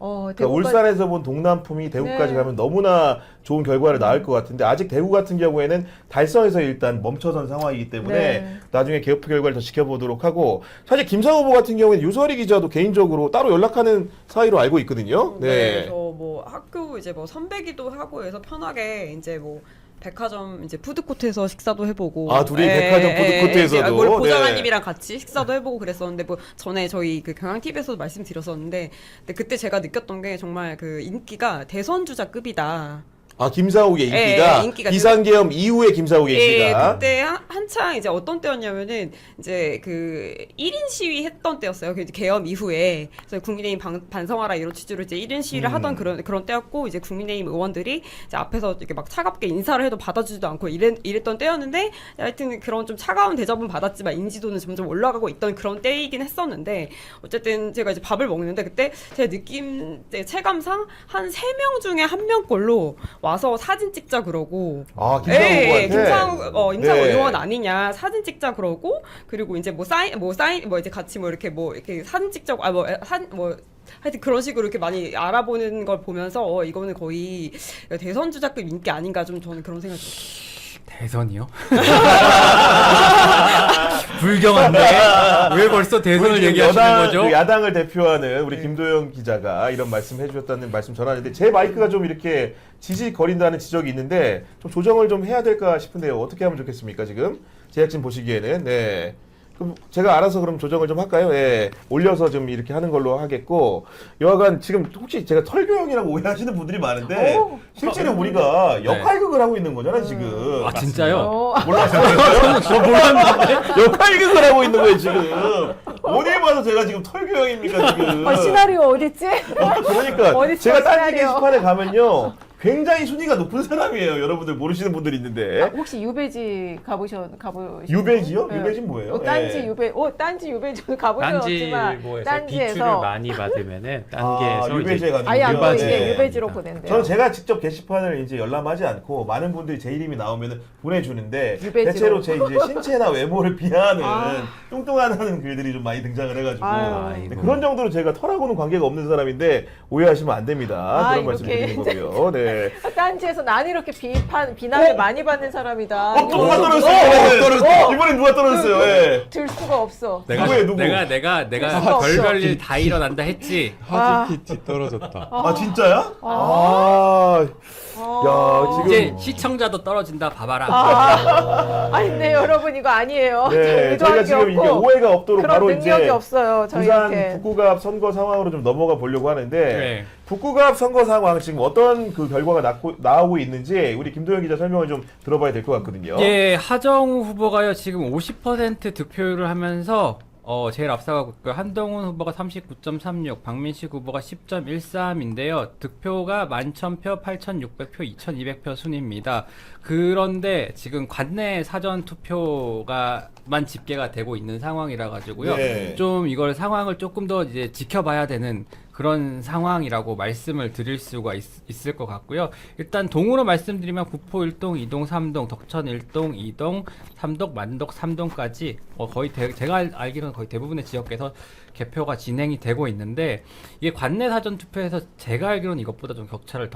그러니까 울산에서 본 동남풍이 대구까지 네. 가면 너무나 좋은 결과를 낳을 것 같은데 아직 대구 같은 경우에는 달성에서 일단 멈춰선 상황이기 때문에 네. 나중에 개표 결과를 더 지켜보도록 하고 사실 김상우 후보 같은 경우에는 유서리 기자도 개인적으로 따로 연락하는 사이로 알고 있거든요. 네. 저 뭐 학교 이제 뭐 선배기도 하고 해서 편하게 이제 뭐 백화점 이제 푸드코트에서 식사도 해보고 둘이 백화점 푸드코트에서도 뭐 네. 보좌관님이랑 같이 식사도 해보고 그랬었는데 뭐 전에 저희 그 경향 TV에서도 말씀드렸었는데 근데 그때 제가 느꼈던 게 정말 그 인기가 대선 주자급이다. 아, 김상욱의 예, 인기가, 예, 인기가 비상계엄 이후에 김상욱의 예, 인기가. 그때 한창 이제 어떤 때였냐면은 이제 그 1인 시위 했던 때였어요. 그 이제 개엄 이후에 그래서 국민의힘 반성하라 이런 취지로 이제 1인 시위를 하던 그런 때였고 이제 국민의힘 의원들이 이제 앞에서 이렇게 막 차갑게 인사를 해도 받아주지도 않고 이랬던 때였는데 하여튼 그런 좀 차가운 대접은 받았지만 인지도는 점점 올라가고 있던 그런 때이긴 했었는데 어쨌든 제가 이제 밥을 먹는데 그때 제 느낌 제 체감상 한 3명 중에 1명꼴로 와서 사진 찍자 그러고 아, 김상욱 후보한테? 김상욱 네. 의원 아니냐 사진 찍자 그러고 그리고 이제 뭐 사인 이제 같이 뭐 이렇게 사진 찍자고 하여튼 그런 식으로 이렇게 많이 알아보는 걸 보면서 이거는 거의 대선 주자급 인기 아닌가 좀 저는 그런 생각이 들어요. 대선이요? 불경한데 왜 벌써 대선을 지금 얘기하시는 거죠? 그 야당을 대표하는 우리 네. 김도영 기자가 이런 말씀 해주셨다는 말씀 전하는데 제 마이크가 좀 이렇게 지직거린다는 지적이 있는데 좀 조정을 좀 해야 될까 싶은데요. 어떻게 하면 좋겠습니까 지금? 제작진 보시기에는. 네. 그럼 제가 알아서 그럼 조정을 좀 할까요? 예. 올려서 좀 이렇게 하는 걸로 하겠고 여하간 지금 혹시 제가 털교형이라고 오해하시는 분들이 많은데 오. 실제로 우리가 역할극을 하고 있는 거잖아요 지금. 아 진짜요? 몰랐어요? 저 몰랐는데 역할극을 하고 있는 거예요 지금. 어디에 봐서 제가 지금 털교형입니까 지금? 시나리오 어딨지? 그러니까 어딨어, 제가 딴지 시나리오. 게시판에 가면요 굉장히 순위가 높은 사람이에요. 여러분들 모르시는 분들이 있는데. 혹시 유배지 가보신? 유배지요? 네. 유배지 뭐예요? 딴지 예. 유배, 딴지 유배 저는 가보진 없지만 딴지일보에서 비추를 많이 받으면은 딴게에서 유배지에 가는 아예 안 거예요? 보이게 네. 유배지로 보낸대요. 저는 제가 직접 게시판을 이제 열람하지 않고 많은 분들이 제 이름이 나오면 보내주는데 유배지로. 대체로 제 이제 신체나 외모를 비하하는 아. 뚱뚱하다는 글들이 좀 많이 등장을 해가지고 아유. 네, 그런 정도로 제가 털하고는 관계가 없는 사람인데 오해하시면 안 됩니다. 아, 그런 말씀 이렇게 드리는 거고요. 네. 딴지에서 난 이렇게 비난을 많이 받는 사람이다. 또 누가 이거 떨어졌어요? 이번엔 누가 떨어졌어요? 예. 들 수가 없어. 누구예요, 누구? 내가 수가 별별 일 다 일어난다 했지. 하지 PT 떨어졌다. 아 진짜야? 아. 야 지금 이제 시청자도 떨어진다 봐봐라. 아니, 네, 여러분 이거 아니에요. 네, 의도한 저희가 게 지금 이게 없고 오해가 없도록 그런 바로 능력이 이제 없어요. 부산 저희한테. 북구갑 선거 상황으로 좀 넘어가 보려고 하는데 네. 북구갑 선거 상황 지금 어떤 그 결과가 나오고 있는지 우리 김도영 기자 설명을 좀 들어봐야 될 것 같거든요. 예, 하정우 후보가요 지금 50% 득표율을 하면서 제일 앞서가고 있고요. 한동훈 후보가 39.36, 박민식 후보가 10.13인데요. 득표가 11,000표, 8,600표, 2,200표 순입니다. 그런데 지금 관내 사전 투표가만 집계가 되고 있는 상황이라 가지고요. 네. 좀 이걸 상황을 조금 더 이제 지켜봐야 되는 그런 상황이라고 말씀을 드릴 수가 있을 것 같고요. 일단 동으로 말씀드리면 구포 1동, 2동, 3동, 덕천 1동, 2동, 삼덕, 만덕 3동까지 거의 제가 알기로는 거의 대부분의 지역에서 개표가 진행이 되고 있는데 이게 관내 사전 투표에서 제가 알기로는 이것보다 좀 격차를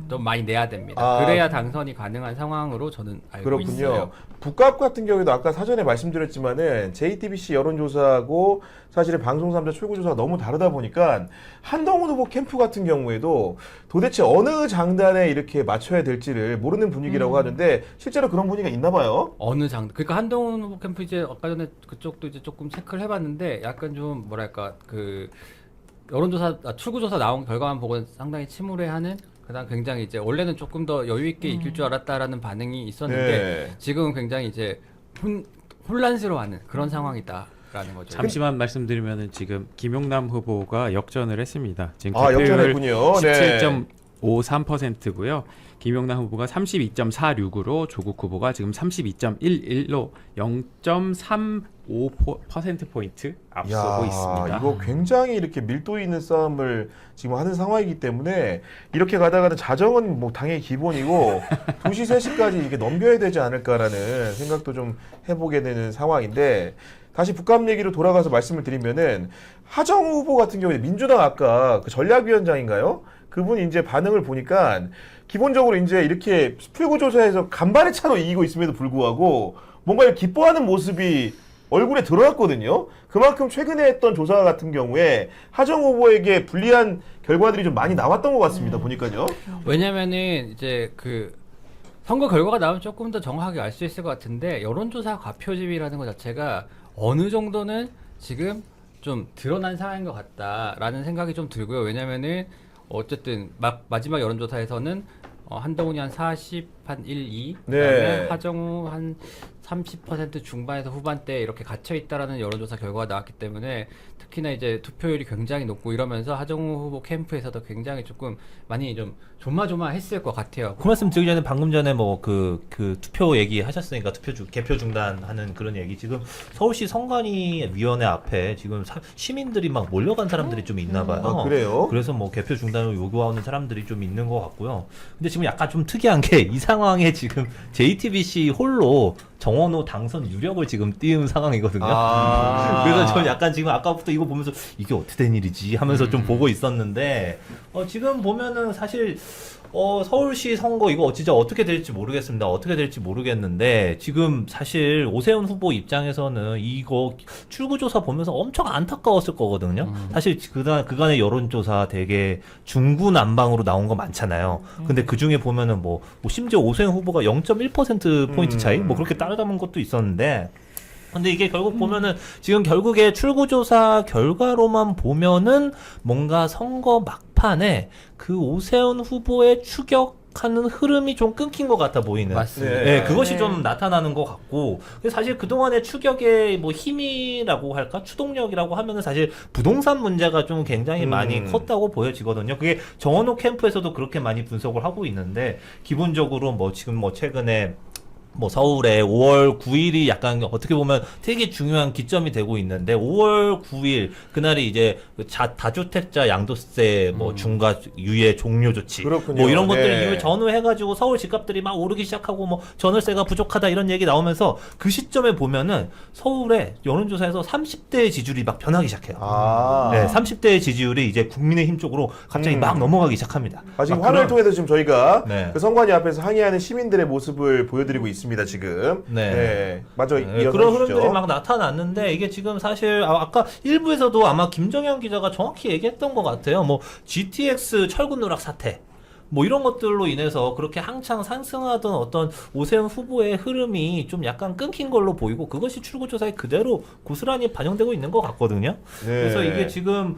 좀 많이 내야 됩니다. 아, 그래야 당선이 가능한 상황으로 저는 알고 그렇군요. 있어요. 북갑 같은 경우에도 아까 사전에 말씀드렸지만은 JTBC 여론조사하고 사실은 방송 3자 출구조사가 너무 다르다 보니까 한동훈 후보 캠프 같은 경우에도 도대체 어느 장단에 이렇게 맞춰야 될지를 모르는 분위기라고 하는데 실제로 그런 분위기가 있나 봐요. 어느 장르? 그러니까 한동훈 후보 캠프 이제 아까 전에 그쪽도 이제 조금 체크를 해봤는데 약간 좀 뭐랄까 그 여론조사 출구조사 나온 결과만 보고 상당히 침울해하는 그다음 굉장히 이제 원래는 조금 더 여유 있게 이길 줄 알았다라는 반응이 있었는데 네. 지금은 굉장히 이제 혼란스러워하는 그런 상황이다라는 거죠. 잠시만 말씀드리면은 지금 김용남 후보가 역전을 했습니다. 지금 아, 득표율 역전했군요. 네. 17.53%고요. 김용남 후보가 32.46으로 조국 후보가 지금 32.11로 0.35%포인트 앞서고 있습니다. 이거 굉장히 이렇게 밀도 있는 싸움을 지금 하는 상황이기 때문에 이렇게 가다가는 자정은 뭐 당연히 기본이고 2시, 3시까지 이렇게 넘겨야 되지 않을까라는 생각도 좀 해보게 되는 상황인데 다시 북한 얘기로 돌아가서 말씀을 드리면은 하정우 후보 같은 경우에 민주당 아까 그 전략위원장인가요? 그분이 이제 반응을 보니까 기본적으로 이제 이렇게 풀구조사에서 간발의 차로 이기고 있음에도 불구하고 뭔가 기뻐하는 모습이 얼굴에 드러났거든요. 그만큼 최근에 했던 조사 같은 경우에 하정우 후보에게 불리한 결과들이 좀 많이 나왔던 것 같습니다. 보니까요. 왜냐면은 이제 그 선거 결과가 나오면 조금 더 정확하게 알 수 있을 것 같은데 여론조사 과표집이라는 것 자체가 어느 정도는 지금 좀 드러난 상황인 것 같다라는 생각이 좀 들고요. 왜냐면은 어쨌든 마지막 여론조사에서는 한동훈이 한 40, 한 1, 2, 네. 그다음에 하정우 한 30% 중반에서 후반대 이렇게 갇혀 있다라는 여론조사 결과가 나왔기 때문에 특히나 이제 투표율이 굉장히 높고 이러면서 하정우 후보 캠프에서도 굉장히 조금 많이 좀 조마조마했을 것 같아요. 그 말씀 드리기 전에 방금 전에 뭐 그 투표 얘기 하셨으니까 개표 중단하는 그런 얘기 지금 서울시 선관위위원회 앞에 지금 시민들이 막 몰려간 사람들이 좀 있나 봐요. 아, 그래요? 그래서 뭐 개표 중단을 요구하는 사람들이 좀 있는 것 같고요. 근데 지금 약간 좀 특이한 게 이 상황에 지금 JTBC 홀로 정원호 당선 유력을 지금 띄운 상황이거든요. 아. 그래서 저는 약간 지금 아까부터 이거 보면서 이게 어떻게 된 일이지 하면서 좀 보고 있었는데 지금 보면은 사실 서울시 선거 이거 진짜 어떻게 될지 모르겠습니다. 어떻게 될지 모르겠는데 지금 사실 오세훈 후보 입장에서는 이거 출구조사 보면서 엄청 안타까웠을 거거든요. 사실 그간의 여론조사 되게 중구난방으로 나온 거 많잖아요. 근데 그 중에 보면은 뭐 심지어 오세훈 후보가 0.1% 포인트 차이 뭐 그렇게 따라잡은 것도 있었는데. 근데 이게 결국 보면은 지금 결국에 출구조사 결과로만 보면은 뭔가 선거 막판에 그 오세훈 후보의 추격하는 흐름이 좀 끊긴 것 같아 보이는. 맞습니다. 네, 그것이 네. 좀 나타나는 것 같고 사실 그동안의 추격의 뭐 힘이라고 할까 추동력이라고 하면은 사실 부동산 문제가 좀 굉장히 많이 컸다고 보여지거든요. 그게 정원호 캠프에서도 그렇게 많이 분석을 하고 있는데 기본적으로 뭐 지금 뭐 최근에 뭐 서울에 5월 9일이 약간 어떻게 보면 되게 중요한 기점이 되고 있는데 5월 9일 그날이 이제 다주택자 양도세 뭐 중과 유예 종료 조치 그렇군요. 뭐 이런 것들 네. 이후에 전후해가지고 서울 집값들이 막 오르기 시작하고 뭐 전월세가 부족하다 이런 얘기 나오면서 그 시점에 보면은 서울의 여론조사에서 30대의 지지율이 막 변하기 시작해요. 아. 네, 30대의 지지율이 이제 국민의힘 쪽으로 갑자기 막 넘어가기 시작합니다. 지금 막 화면을 그런- 통해서 지금 저희가 네. 그 선관위 앞에서 항의하는 시민들의 모습을 보여드리고 있습니다. 지금. 네. 맞아. 네, 이어서 그런 해주시죠. 흐름들이 막 나타났는데 이게 지금 사실 아까 일부에서도 아마 김정현 기자가 정확히 얘기했던 것 같아요. 뭐 GTX 철근 누락 사태 뭐 이런 것들로 인해서 그렇게 한창 상승하던 어떤 오세훈 후보의 흐름이 좀 약간 끊긴 걸로 보이고 그것이 출구조사에 그대로 고스란히 반영되고 있는 것 같거든요. 네. 그래서 이게 지금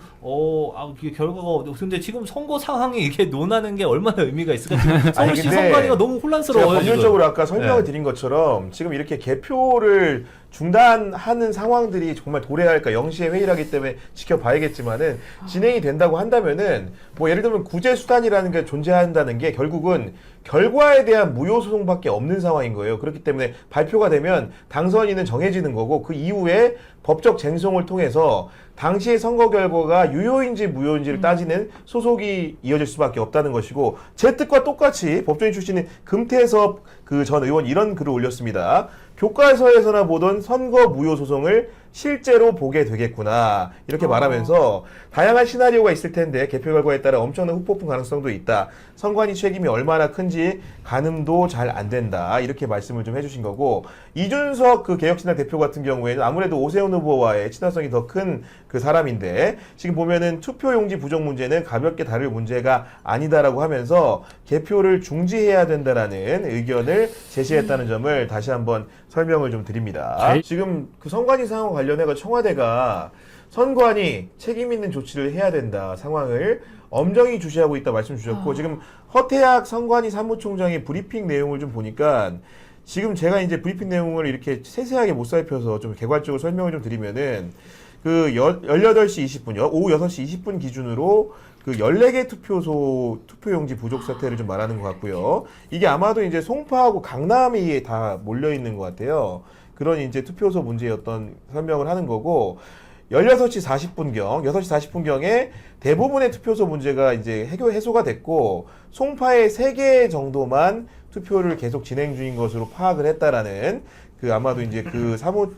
이게 결과가 근데 지금 선거 상황이 이게 논하는 게 얼마나 의미가 있을까? 지금 서울시 근데 선관위가 너무 제가 혼란스러워요. 법률적으로 지금. 아까 설명을 네. 드린 것처럼 지금 이렇게 개표를 중단하는 상황들이 정말 도래할까 영시의 회의라기 때문에 지켜봐야겠지만은 진행이 된다고 한다면은 뭐 예를 들면 구제 수단이라는 게 존재한다는 게 결국은 결과에 대한 무효 소송밖에 없는 상황인 거예요. 그렇기 때문에 발표가 되면 당선인은 정해지는 거고 그 이후에 법적 쟁송을 통해서 당시의 선거 결과가 유효인지 무효인지를 따지는 소속이 이어질 수밖에 없다는 것이고 제 뜻과 똑같이 법조인 출신인 금태섭 그 전 의원 이런 글을 올렸습니다. 교과서에서나 보던 선거 무효 소송을 실제로 보게 되겠구나 이렇게 말하면서 다양한 시나리오가 있을 텐데 개표 결과에 따라 엄청난 후폭풍 가능성도 있다. 선관위 책임이 얼마나 큰지 가늠도 잘 안 된다 이렇게 말씀을 좀 해주신 거고 이준석 그 개혁신당 대표 같은 경우에는 아무래도 오세훈 후보와의 친화성이 더 큰 그 사람인데 지금 보면은 투표용지 부족 문제는 가볍게 다룰 문제가 아니다라고 하면서 개표를 중지해야 된다라는 의견을 제시했다는 점을 다시 한번 설명을 좀 드립니다. 지금 그 선관위 상황과 관련해서 청와대가 선관위 책임 있는 조치를 해야 된다 상황을 엄정히 주시하고 있다 말씀 주셨고 지금 허태학 선관위 사무총장의 브리핑 내용을 좀 보니까 지금 제가 이제 브리핑 내용을 이렇게 세세하게 못 살펴서 좀 개괄적으로 설명을 좀 드리면은 그 18시 20분요. 오후 6시 20분 기준으로 그 14개 투표소 투표용지 부족 사태를 좀 말하는 것 같고요. 이게 아마도 이제 송파하고 강남이 다 몰려 있는 것 같아요. 그런 이제 투표소 문제였던 설명을 하는 거고 16시 40분경, 6시 40분경에 대부분의 투표소 문제가 이제 해소가 됐고 송파에 3개 정도만 투표를 계속 진행 중인 것으로 파악을 했다라는 그 아마도 이제 그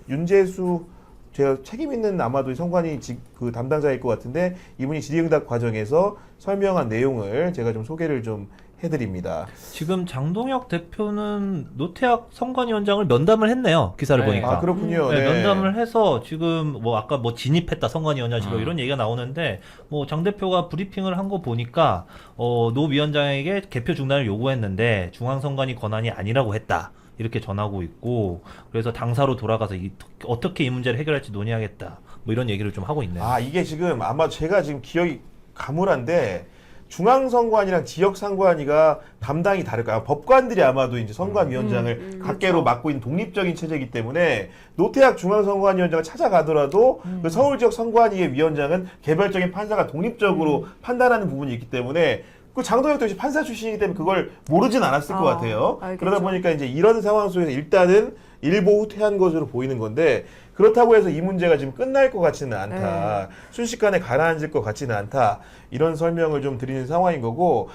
윤재수 제가 책임 있는 아마도 선관위 그 담당자일 것 같은데 이분이 질의응답 과정에서 설명한 내용을 제가 좀 소개를 좀 해드립니다. 지금 장동혁 대표는 노태학 선관위원장을 면담을 했네요. 기사를 네. 보니까. 아 그렇군요. 네, 면담을 해서 지금 뭐 아까 뭐 진입했다 선관위원장실로 이런 얘기가 나오는데 뭐 장 대표가 브리핑을 한 거 보니까 노 위원장에게 개표 중단을 요구했는데 중앙선관위 권한이 아니라고 했다. 이렇게 전하고 있고 그래서 당사로 돌아가서 어떻게 이 문제를 해결할지 논의하겠다. 뭐 이런 얘기를 좀 하고 있네요. 아 이게 지금 아마 제가 지금 기억이 가물한데 중앙선관위랑 지역선관위가 담당이 다를까요? 법관들이 아마도 이제 선관위원장을 각계로 맡고 있는 독립적인 체제이기 때문에 노태학 중앙선관위원장을 찾아가더라도 그 서울지역 선관위의 위원장은 개별적인 판사가 독립적으로 판단하는 부분이 있기 때문에 그 장동혁도 역시 판사 출신이기 때문에 그걸 모르진 않았을 것 같아요. 알겠죠. 그러다 보니까 이제 이런 상황 속에서 일단은 일보 후퇴한 것으로 보이는 건데 그렇다고 해서 이 문제가 지금 끝날 것 같지는 않다. 순식간에 가라앉을 것 같지는 않다. 이런 설명을 좀 드리는 상황인 거고